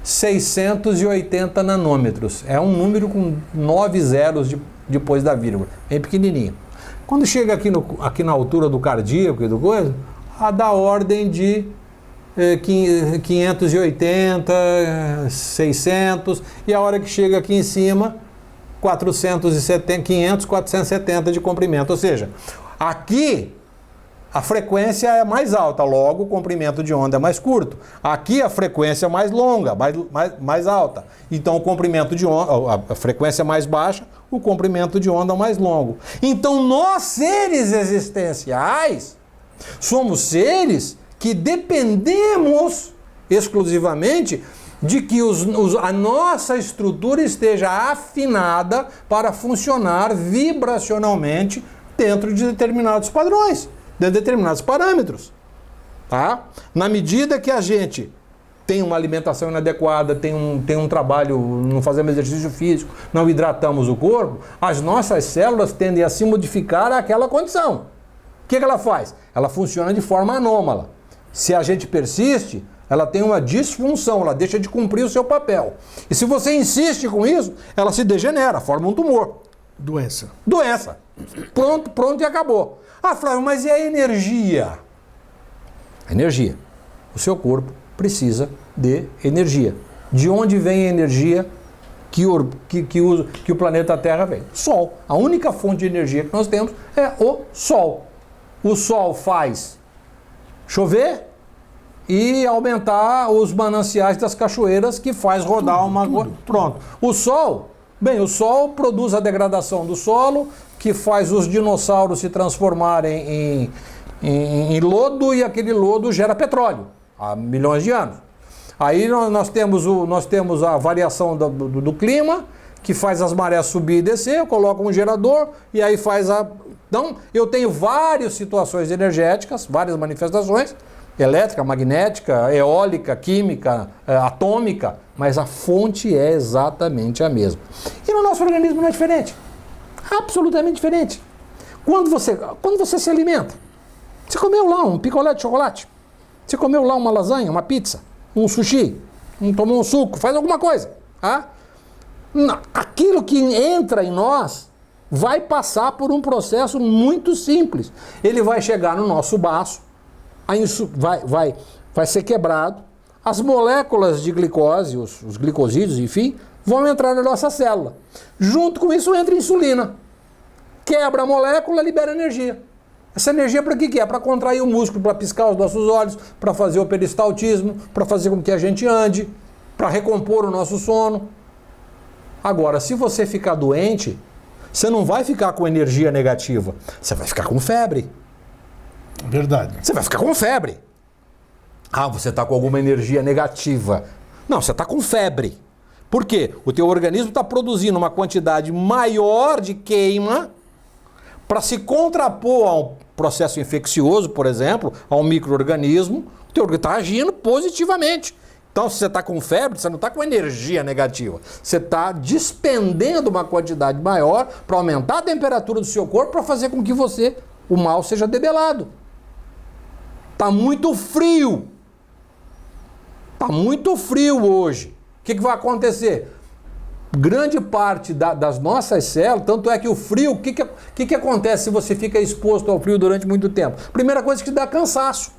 680 nanômetros. É um número com 9 zeros depois da vírgula, bem pequenininho. Quando chega aqui na altura do cardíaco e do coisa, dá ordem de 580, 600, e a hora que chega aqui em cima, 500, 470 de comprimento. Ou seja, aqui a frequência é mais alta, logo o comprimento de onda é mais curto. Aqui a frequência é mais longa, mais alta. Então o comprimento de onda, a frequência é mais baixa, o comprimento de onda é mais longo. Então nós, seres existenciais, somos seres que dependemos exclusivamente de que a nossa estrutura esteja afinada para funcionar vibracionalmente dentro de determinados padrões, de determinados parâmetros, tá? Na medida que a gente tem uma alimentação inadequada, tem um trabalho, não fazemos exercício físico, não hidratamos o corpo, as nossas células tendem a se modificar àquela condição. O que ela faz? Ela funciona de forma anômala. Se a gente persiste, ela tem uma disfunção, ela deixa de cumprir o seu papel. E se você insiste com isso, ela se degenera, forma um tumor. Doença. Pronto e acabou. Flávio, mas e a energia? Energia. O seu corpo precisa de energia. De onde vem a energia que o planeta Terra vem? Sol. A única fonte de energia que nós temos é o Sol. O Sol faz chover e aumentar os mananciais das cachoeiras, que faz rodar tudo. Pronto. O Sol produz a degradação do solo, que faz os dinossauros se transformarem em lodo, e aquele lodo gera petróleo há milhões de anos. Aí nós temos a variação do clima, que faz as marés subir e descer, eu coloco um gerador e aí faz a... Então, eu tenho várias situações energéticas, várias manifestações, elétrica, magnética, eólica, química, atômica, mas a fonte é exatamente a mesma. E no nosso organismo não é diferente. Absolutamente diferente. Quando você se alimenta, você comeu lá um picolé de chocolate, você comeu lá uma lasanha, uma pizza, um sushi, tomou um suco, faz alguma coisa. Aquilo que entra em nós vai passar por um processo muito simples. Ele vai chegar no nosso baço, vai ser quebrado, as moléculas de glicose, os glicosídeos, enfim, vão entrar na nossa célula. Junto com isso entra insulina. Quebra a molécula, libera energia. Essa energia para que é? Para contrair o músculo, para piscar os nossos olhos, para fazer o peristaltismo, para fazer com que a gente ande, para recompor o nosso sono. Agora, se você ficar doente, você não vai ficar com energia negativa, você vai ficar com febre. Verdade. Você vai ficar com febre. Você está com alguma energia negativa. Não, você está com febre. Por quê? O teu organismo está produzindo uma quantidade maior de queima para se contrapor a um processo infeccioso, por exemplo, a um micro-organismo. O teu organismo está agindo positivamente. Então, se você está com febre, você não está com energia negativa. Você está despendendo uma quantidade maior para aumentar a temperatura do seu corpo, para fazer com que o mal seja debelado. Está muito frio. Está muito frio hoje. O que vai acontecer? Grande parte das nossas células, tanto é que o frio, o que acontece se você fica exposto ao frio durante muito tempo? Primeira coisa que te dá cansaço.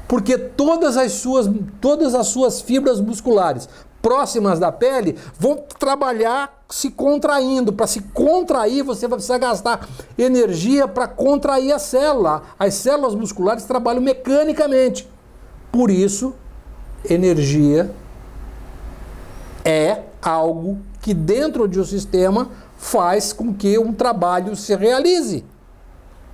Porque todas as suas fibras musculares próximas da pele vão trabalhar se contraindo. Para se contrair, você vai precisar gastar energia para contrair a célula. As células musculares trabalham mecanicamente. Por isso, energia é algo que dentro de um sistema faz com que um trabalho se realize.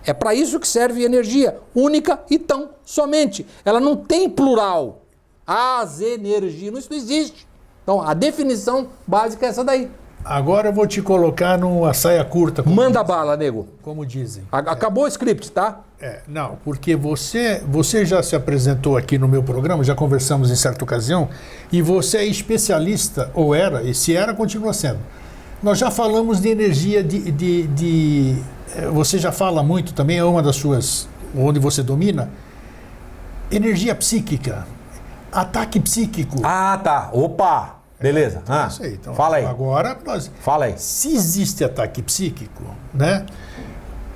É para isso que serve energia, única e tão somente. Ela não tem plural. As energias, isso não existe. Então, a definição básica é essa daí. Agora eu vou te colocar numa saia curta. Manda bala, nego. Como dizem. Acabou o script, tá? Não, porque você já se apresentou aqui no meu programa, já conversamos em certa ocasião, e você é especialista, ou era, e se era, continua sendo. Nós já falamos de energia você já fala muito também, é uma das suas, onde você domina, energia psíquica, ataque psíquico. Ah, tá. Opa! Beleza. Isso aí. Então, fala aí. Agora, fala aí. Se existe ataque psíquico, né?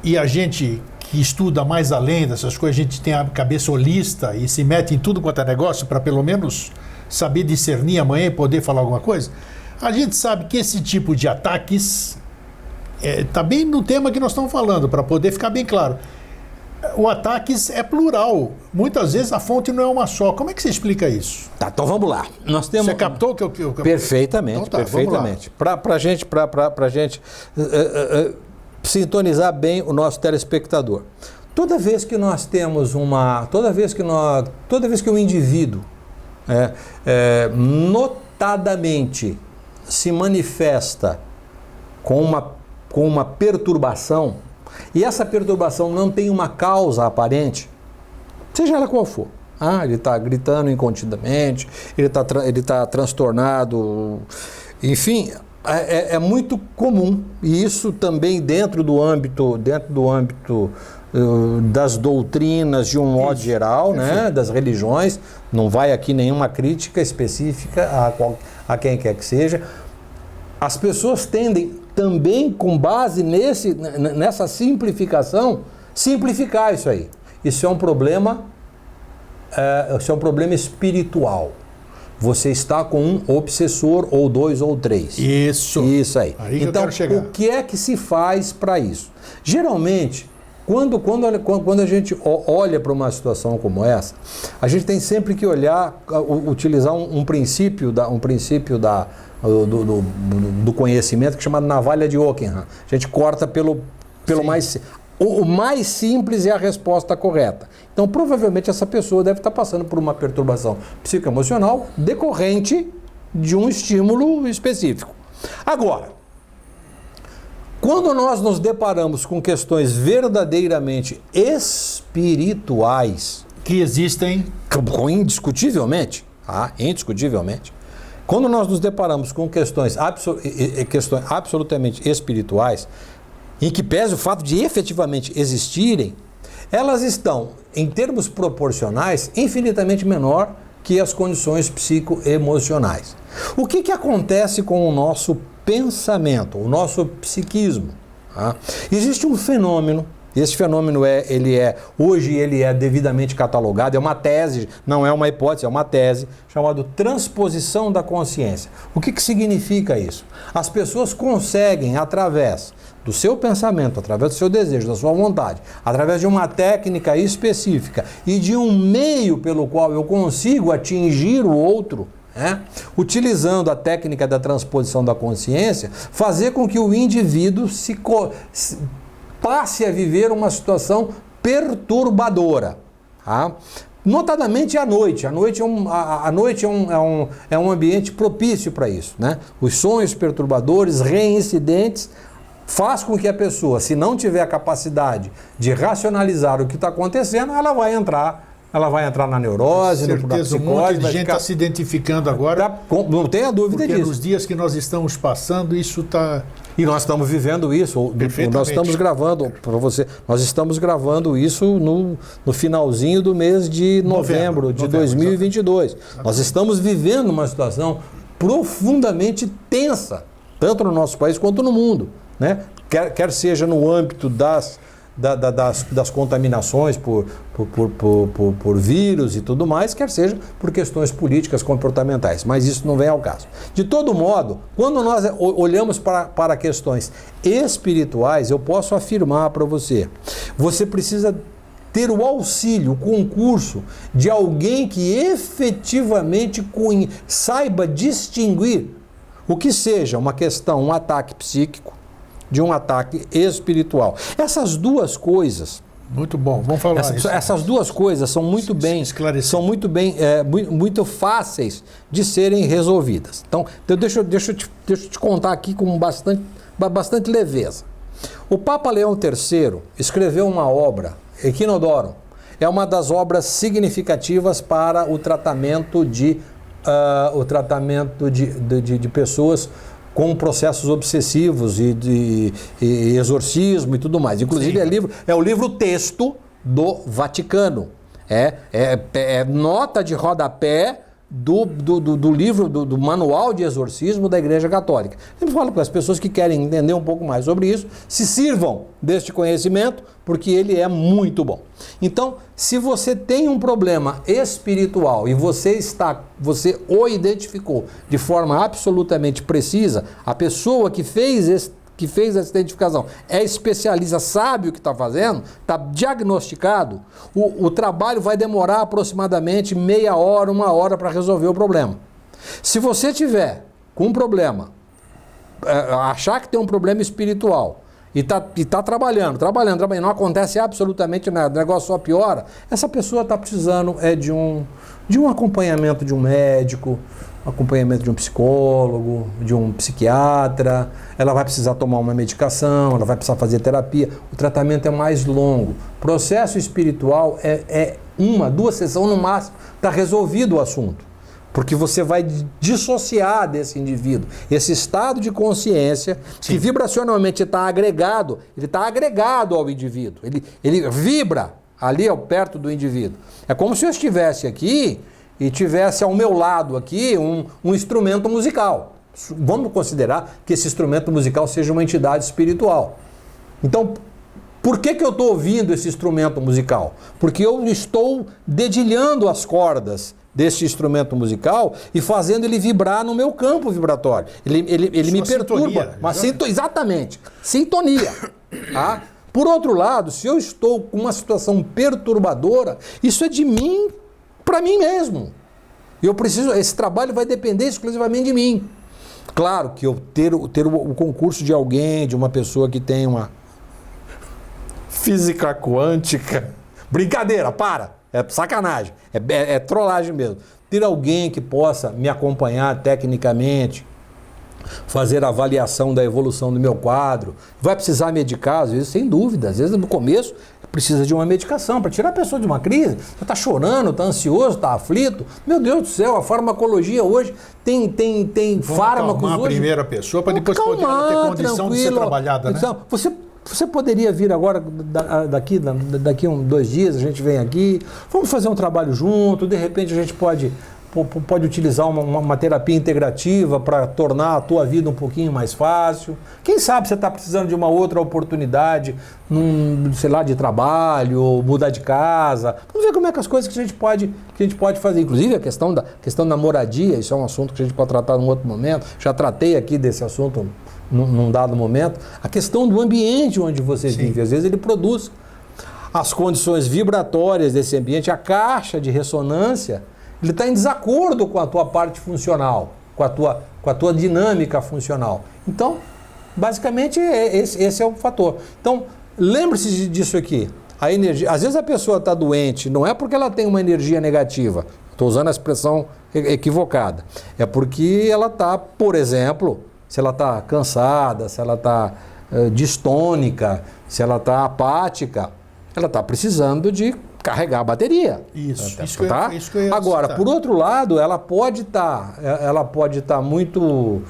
E a gente que estuda mais além dessas coisas, a gente tem a cabeça holista e se mete em tudo quanto é negócio para pelo menos saber discernir amanhã e poder falar alguma coisa, a gente sabe que esse tipo de ataques está bem no tema que nós estamos falando, para poder ficar bem claro. O ataques é plural. Muitas vezes a fonte não é uma só. Como é que você explica isso? Tá, então vamos lá. Nós temos... Você captou o que eu... Perfeitamente, então tá, perfeitamente. Para gente sintonizar bem o nosso telespectador. Toda vez que nós temos toda vez que um indivíduo notadamente se manifesta com uma perturbação, e essa perturbação não tem uma causa aparente, seja ela qual for. Ele está gritando incontidamente, ele está transtornado, enfim, é muito comum, e isso também dentro do âmbito das doutrinas de um modo geral, né, das religiões, não vai aqui nenhuma crítica específica a quem quer que seja. As pessoas tendem também, com base nessa simplificação, simplificar isso aí. Isso é um problema espiritual. Você está com um obsessor, ou dois, ou três. Isso aí. Aí que então, eu quero chegar. O que é que se faz para isso? Geralmente, quando a gente olha para uma situação como essa, a gente tem sempre que utilizar um princípio do conhecimento que é chamado navalha de Ockham. A gente corta pelo mais... O mais simples é a resposta correta. Então, provavelmente, essa pessoa deve estar passando por uma perturbação psicoemocional decorrente de um estímulo específico. Agora, quando nós nos deparamos com questões verdadeiramente espirituais... Que existem... Indiscutivelmente, quando nós nos deparamos com questões absolutamente espirituais, em que pese o fato de efetivamente existirem, elas estão, em termos proporcionais, infinitamente menor que as condições psicoemocionais. O que acontece com o nosso pensamento, o nosso psiquismo? Existe um fenômeno. Esse fenômeno hoje ele é devidamente catalogado, é uma tese, não é uma hipótese, é uma tese, chamado transposição da consciência. O que significa isso? As pessoas conseguem, através do seu pensamento, através do seu desejo, da sua vontade, através de uma técnica específica e de um meio pelo qual eu consigo atingir o outro, utilizando a técnica da transposição da consciência, fazer com que o indivíduo passe a viver uma situação perturbadora. Notadamente à noite. A noite é um ambiente propício para isso, né? Os sonhos perturbadores, reincidentes, faz com que a pessoa, se não tiver a capacidade de racionalizar o que está acontecendo, ela vai entrar na neurose, na psicose. Um monte de gente está se identificando agora. Não tenha dúvida disso. Porque nos dias que nós estamos passando, isso está... E nós estamos vivendo isso. Nós estamos gravando, para você, nós estamos gravando isso no finalzinho do mês de novembro de 2022. Exatamente. Nós estamos vivendo uma situação profundamente tensa, tanto no nosso país quanto no mundo, né? Quer seja no âmbito das contaminações por vírus e tudo mais, quer seja por questões políticas comportamentais, mas isso não vem ao caso. De todo modo, quando nós olhamos para questões espirituais, eu posso afirmar para você, você precisa ter o auxílio, o concurso de alguém que efetivamente saiba distinguir o que seja uma questão, um ataque psíquico, de um ataque espiritual. Essas duas coisas... Muito bom, vamos falar isso. Essas duas coisas são muito bem, muito fáceis de serem resolvidas. Então deixa eu te contar aqui com bastante leveza. O Papa Leão III escreveu uma obra, Equinodoron. É uma das obras significativas para o tratamento de pessoas com processos obsessivos e exorcismo e tudo mais. Inclusive é o livro texto do Vaticano. É nota de rodapé do livro, do manual de exorcismo da Igreja Católica. Eu falo para as pessoas que querem entender um pouco mais sobre isso, se sirvam deste conhecimento, porque ele é muito bom. Então, se você tem um problema espiritual e você o identificou de forma absolutamente precisa, a pessoa que fez essa identificação é especialista, sabe o que está fazendo, está diagnosticado, o trabalho vai demorar aproximadamente meia hora, 1 hora para resolver o problema. Se você tiver com um problema, achar que tem um problema espiritual e tá trabalhando, não acontece absolutamente nada, o negócio só piora, essa pessoa está precisando de um acompanhamento de um médico, acompanhamento de um psicólogo, de um psiquiatra, ela vai precisar tomar uma medicação, ela vai precisar fazer terapia, o tratamento é mais longo. Processo espiritual é 1, 2 sessões no máximo, está resolvido o assunto, porque você vai dissociar desse indivíduo, esse estado de consciência que vibracionalmente está agregado, ele está agregado ao indivíduo, ele vibra ali perto do indivíduo. É como se eu estivesse aqui e tivesse ao meu lado aqui um instrumento musical. Vamos considerar que esse instrumento musical seja uma entidade espiritual. Então, por que eu estou ouvindo esse instrumento musical? Porque eu estou dedilhando as cordas desse instrumento musical e fazendo ele vibrar no meu campo vibratório. Ele me perturba. Exatamente. Sintonia. Tá? Por outro lado, se eu estou com uma situação perturbadora, isso é de mim para mim mesmo. Esse trabalho vai depender exclusivamente de mim. Claro que eu ter o concurso de alguém, de uma pessoa que tem uma física quântica. Brincadeira, para! É sacanagem, é trollagem mesmo. Ter alguém que possa me acompanhar tecnicamente, fazer a avaliação da evolução do meu quadro, vai precisar medicar, às vezes, sem dúvida. Às vezes, no começo, precisa de uma medicação para tirar a pessoa de uma crise. Você está chorando, está ansioso, está aflito. Meu Deus do céu, a farmacologia hoje tem fármacos hoje. A primeira pessoa para depois poder ela ter condição de ser trabalhada, né? Então, você poderia vir agora, daqui 2 dias, a gente vem aqui, vamos fazer um trabalho junto, de repente a gente pode utilizar uma terapia integrativa para tornar a tua vida um pouquinho mais fácil. Quem sabe você está precisando de uma outra oportunidade, de trabalho, mudar de casa. Vamos ver como é que as coisas que a gente pode fazer. Inclusive a questão da moradia, isso é um assunto que a gente pode tratar num outro momento. Já tratei aqui desse assunto num dado momento. A questão do ambiente onde você vive. Às vezes ele produz as condições vibratórias desse ambiente, a caixa de ressonância, ele está em desacordo com a tua parte funcional, com a tua dinâmica funcional. Então, basicamente, esse é o fator. Então, lembre-se disso aqui. A energia, às vezes a pessoa está doente, não é porque ela tem uma energia negativa, estou usando a expressão equivocada, é porque ela está, por exemplo, se ela está cansada, se ela está distônica, se ela está apática, ela está precisando de carregar a bateria. Isso que eu ia Agora, citar. Por outro lado, ela pode estar muito,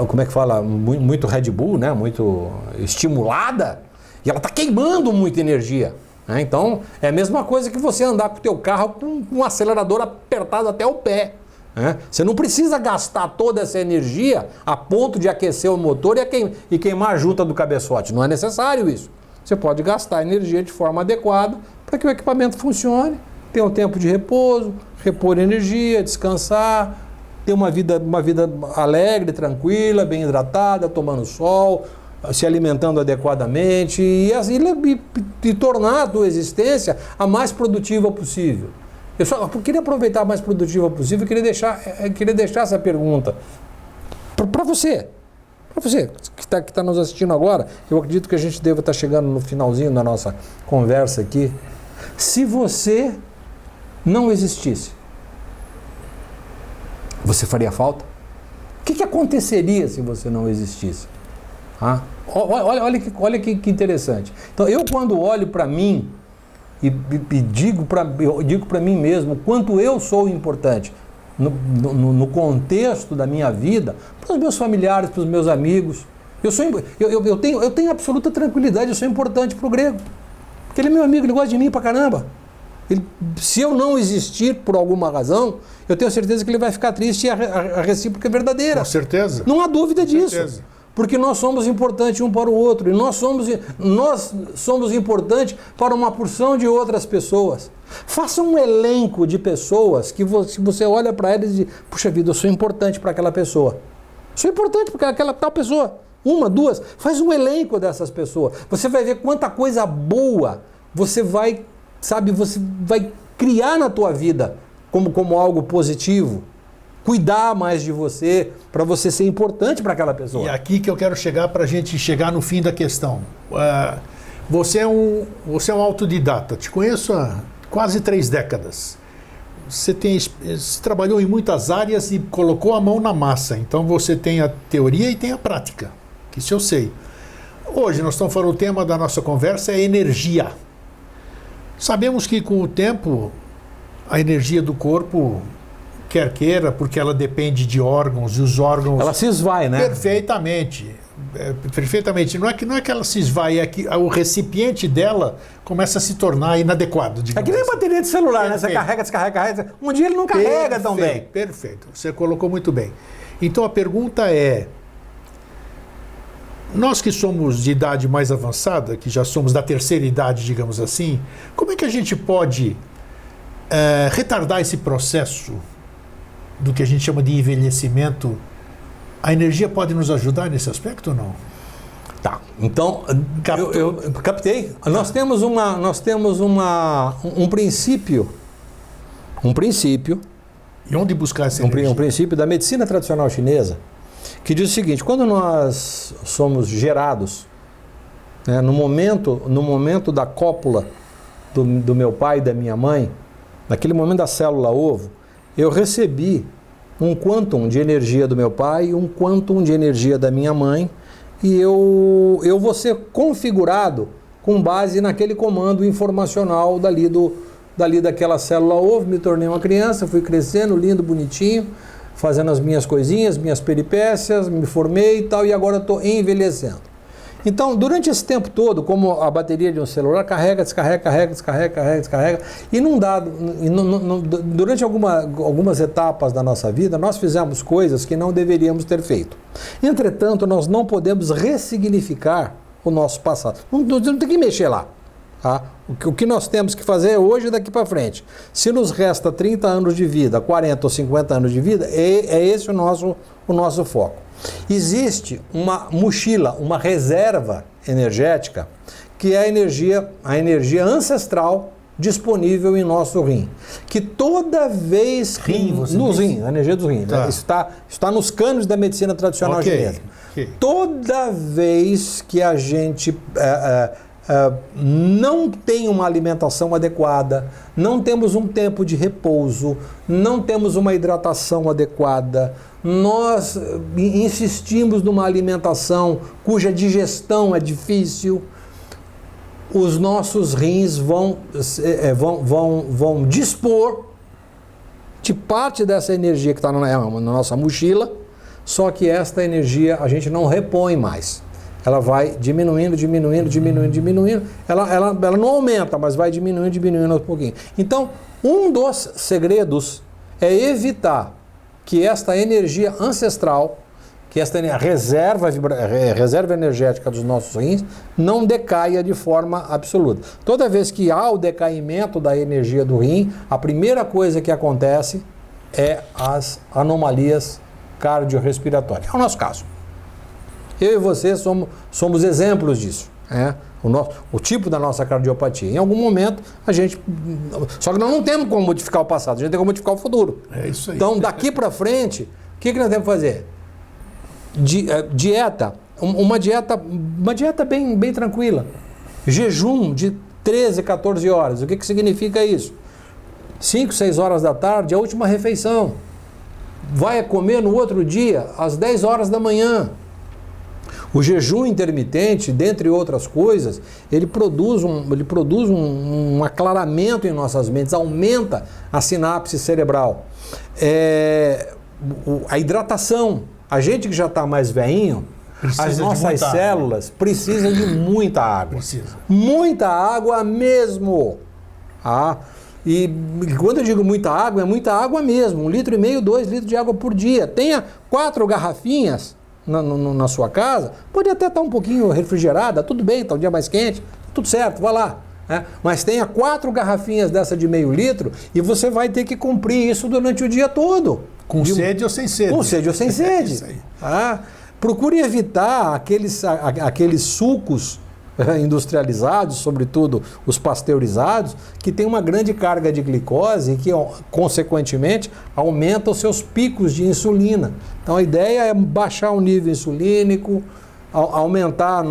como é que fala, muito Red Bull, né? Muito estimulada, e ela está queimando muita energia. Né? Então, é a mesma coisa que você andar com o teu carro com um acelerador apertado até o pé. Né? Você não precisa gastar toda essa energia a ponto de aquecer o motor e queimar a junta do cabeçote. Não é necessário isso. Você pode gastar energia de forma adequada para que o equipamento funcione, ter um tempo de repouso, repor energia, descansar, ter uma vida alegre, tranquila, bem hidratada, tomando sol, se alimentando adequadamente e tornar a tua existência a mais produtiva possível. Eu só queria aproveitar a mais produtiva possível e queria deixar essa pergunta para você. Para você que está nos assistindo agora, eu acredito que a gente deva estar chegando no finalzinho da nossa conversa aqui. Se você não existisse, você faria falta? O que aconteceria se você não existisse? Ah, olha que interessante. Então, eu quando olho para mim e digo para mim mesmo quanto eu sou importante no contexto da minha vida, para os meus familiares, para os meus amigos, eu tenho absoluta tranquilidade, eu sou importante para o Grego. Porque ele é meu amigo, ele gosta de mim pra caramba. Se eu não existir por alguma razão, eu tenho certeza que ele vai ficar triste e a recíproca é verdadeira. Com certeza. Não há dúvida disso. Certeza. Porque nós somos importantes um para o outro. E nós somos importantes para uma porção de outras pessoas. Faça um elenco de pessoas que você olha para elas e diz, puxa vida, eu sou importante para aquela pessoa. Sou importante para aquela tal pessoa. Uma, duas. Faz um elenco dessas pessoas. Você vai ver quanta coisa boa você vai criar na tua vida como algo positivo. Cuidar mais de você, para você ser importante para aquela pessoa. E aqui que eu quero chegar para a gente chegar no fim da questão. Você é um autodidata, te conheço há quase 3 décadas. Você trabalhou em muitas áreas e colocou a mão na massa. Então você tem a teoria e tem a prática, que isso eu sei. Hoje nós estamos falando, o tema da nossa conversa é energia. Sabemos que com o tempo a energia do corpo, quer queira, porque ela depende de órgãos, e os órgãos... Ela se esvai, né? Perfeitamente. Perfeitamente. Não é que ela se esvai, é que o recipiente dela começa a se tornar inadequado. É que nem a bateria de celular, né? Você carrega, descarrega. Um dia ele não carrega tão bem. Perfeito. Você colocou muito bem. Então a pergunta é, nós que somos de idade mais avançada, que já somos da terceira idade, digamos assim, como é que a gente pode retardar esse processo do que a gente chama de envelhecimento? A energia pode nos ajudar nesse aspecto ou não? Tá, então eu captei. Nós temos um princípio. E onde buscar essa energia? Um princípio da medicina tradicional chinesa, que diz o seguinte: quando nós somos gerados, né, no momento da cópula do meu pai e da minha mãe, naquele momento da célula ovo, eu recebi um quantum de energia do meu pai e um quantum de energia da minha mãe, e eu vou ser configurado com base naquele comando informacional dali daquela célula ovo. Me tornei uma criança, fui crescendo, lindo, bonitinho, fazendo as minhas coisinhas, minhas peripécias, me formei e tal, e agora estou envelhecendo. Então, durante esse tempo todo, como a bateria de um celular carrega, descarrega, e durante algumas etapas da nossa vida, nós fizemos coisas que não deveríamos ter feito. Entretanto, nós não podemos ressignificar o nosso passado. Não tem que mexer lá. Tá? O que nós temos que fazer é hoje e daqui para frente. Se nos resta 30 anos de vida, 40 ou 50 anos de vida, é esse o nosso foco. Existe uma mochila, uma reserva energética, que é a energia ancestral disponível em nosso rim. Que toda vez que... a energia dos rins. Tá. Né? Isso está nos cânones da medicina tradicional chinesa. Okay. Toda vez que a gente não tem uma alimentação adequada, não temos um tempo de repouso, não temos uma hidratação adequada, nós insistimos numa alimentação cuja digestão é difícil, os nossos rins vão dispor de parte dessa energia que está na nossa mochila, só que esta energia a gente não repõe mais. Ela vai diminuindo. Ela não aumenta, mas vai diminuindo aos pouquinhos. Então, um dos segredos é evitar que esta energia ancestral, que esta reserva energética dos nossos rins não decaia de forma absoluta. Toda vez que há o decaimento da energia do rim, a primeira coisa que acontece é as anomalias cardiorrespiratórias. É o nosso caso. Eu e você somos exemplos disso. O tipo da nossa cardiopatia. Em algum momento, a gente... Só que nós não temos como modificar o passado, a gente tem como modificar o futuro. É isso aí. Então, daqui para frente, o que nós temos que fazer? Dieta. Uma dieta bem tranquila. Jejum de 13, 14 horas. O que significa isso? 5, 6 horas da tarde, a última refeição. Vai comer no outro dia, às 10 horas da manhã. O jejum intermitente, dentre outras coisas, ele produz um aclaramento em nossas mentes, aumenta a sinapse cerebral. A hidratação. A gente que já está mais velhinho, as nossas células precisam de muita água. Muita água mesmo. E quando eu digo muita água, é muita água mesmo. 1,5 litro, 2 litros de água por dia. Tenha 4 garrafinhas na sua casa, pode até estar um pouquinho refrigerada, tudo bem, está um dia mais quente, tudo certo, vá lá. Mas tenha 4 garrafinhas dessa de 0,5 litro e você vai ter que cumprir isso durante o dia todo. Com sede ou sem sede. Com sede ou sem sede. Isso aí. Procure evitar aqueles sucos industrializados, sobretudo os pasteurizados, que tem uma grande carga de glicose e que, consequentemente, aumenta os seus picos de insulina. Então, a ideia é baixar o nível insulínico, aumentar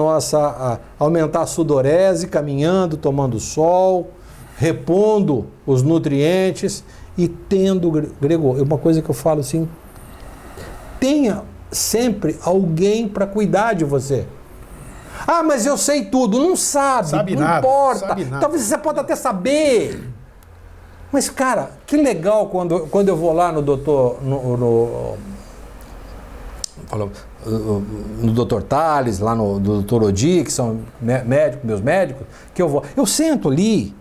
a sudorese, caminhando, tomando sol, repondo os nutrientes e tendo, Gregor, uma coisa que eu falo assim, tenha sempre alguém para cuidar de você. Mas eu sei tudo. Não sabe, não importa. Talvez você pode até saber. Mas, cara, que legal quando eu vou lá no doutor, no doutor Tales, lá no doutor Odi, que são meus médicos, que eu sento ali,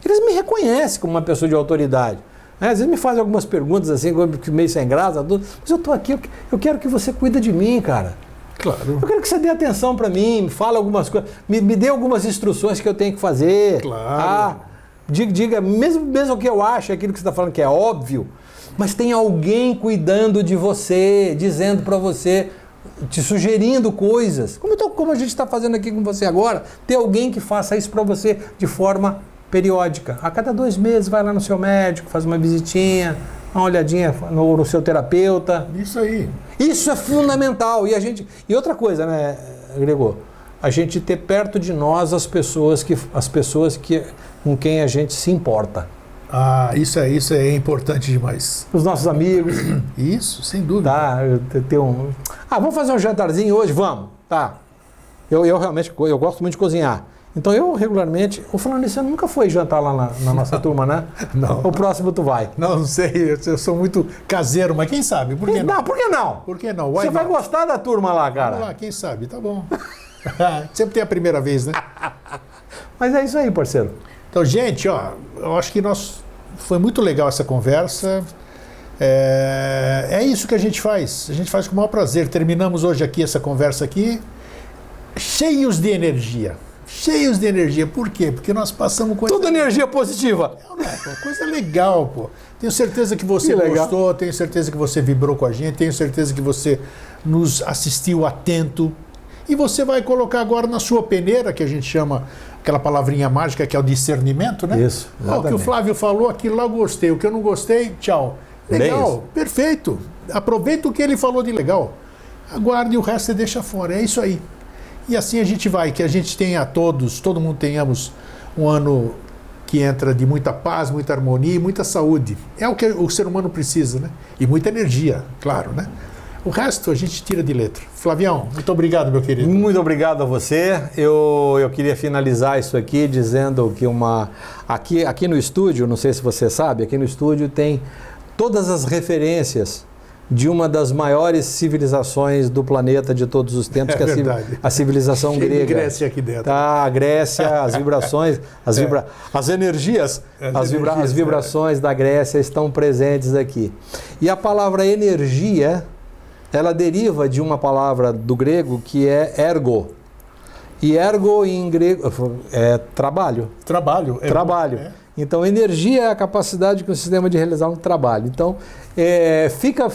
eles me reconhecem como uma pessoa de autoridade. Às vezes me fazem algumas perguntas assim, meio sem graça, mas eu estou aqui, eu quero que você cuide de mim, cara. Claro. Eu quero que você dê atenção para mim, me fale algumas coisas, me dê algumas instruções que eu tenho que fazer. Claro. Diga, mesmo que eu ache aquilo que você está falando que é óbvio, mas tem alguém cuidando de você, dizendo para você, te sugerindo coisas. Como a gente está fazendo aqui com você agora, tem alguém que faça isso para você de forma periódica. A cada 2 meses vai lá no seu médico, faz uma visitinha, uma olhadinha no seu terapeuta. Isso aí. Isso é fundamental. E outra coisa, né, Gregor? A gente ter perto de nós as pessoas com quem a gente se importa. Isso é importante demais. Os nossos amigos. Isso, sem dúvida. Vamos fazer um jantarzinho hoje? Vamos. Tá. Eu realmente gosto muito de cozinhar. Então eu regularmente... Falando nisso, você nunca foi jantar lá na nossa turma, né? Não. O próximo tu vai. Não sei, eu sou muito caseiro, mas quem sabe? Por que não? Não, por que não? Por que não? Você vai gostar da turma lá, cara. Vamos lá, quem sabe? Tá bom. Sempre tem a primeira vez, né? Mas é isso aí, parceiro. Então, gente, eu acho que foi muito legal essa conversa. É isso que a gente faz. A gente faz com o maior prazer. Terminamos hoje aqui essa conversa aqui, cheios de energia. Cheios de energia. Por quê? Porque nós passamos coisa... Tudo energia positiva. Coisa legal, pô. Tenho certeza que você gostou, tenho certeza que você vibrou com a gente, tenho certeza que você nos assistiu atento. E você vai colocar agora na sua peneira, que a gente chama aquela palavrinha mágica que é o discernimento, né? Isso. O que o Flávio falou, aquilo lá eu gostei. O que eu não gostei, tchau. Legal, perfeito. Aproveita o que ele falou de legal. Aguarde, o resto você deixa fora. É isso aí. E assim a gente vai, que a gente tenha todo mundo tenhamos um ano que entra de muita paz, muita harmonia e muita saúde. É o que o ser humano precisa, né? E muita energia, claro, né? O resto a gente tira de letra. Flavião, muito obrigado, meu querido. Muito obrigado a você. Eu queria finalizar isso aqui dizendo que aqui no estúdio, não sei se você sabe, aqui no estúdio tem todas as referências de uma das maiores civilizações do planeta de todos os tempos, que é a civilização grega. Grécia aqui dentro. A Grécia, as vibrações, as energias, as vibrações da Grécia estão presentes aqui. E a palavra energia ela deriva de uma palavra do grego que é ergo. E ergo em grego é trabalho. Trabalho. Trabalho. Então, energia é a capacidade que o sistema de realizar um trabalho. Então, fica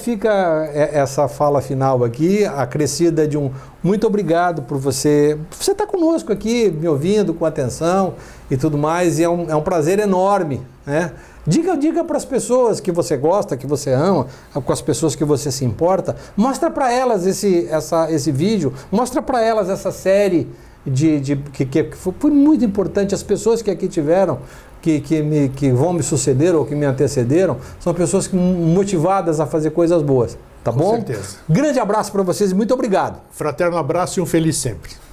essa fala final aqui, acrescida de um muito obrigado por você estar conosco aqui, me ouvindo com atenção e tudo mais, e é um prazer enorme, né? Diga para as pessoas que você gosta, que você ama, com as pessoas que você se importa, mostra para elas esse vídeo, mostra para elas essa série que foi muito importante. As pessoas que aqui tiveram, que vão me suceder ou que me antecederam, são pessoas motivadas a fazer coisas boas, tá bom? Com certeza. Grande abraço para vocês e muito obrigado. Fraterno abraço e um feliz sempre.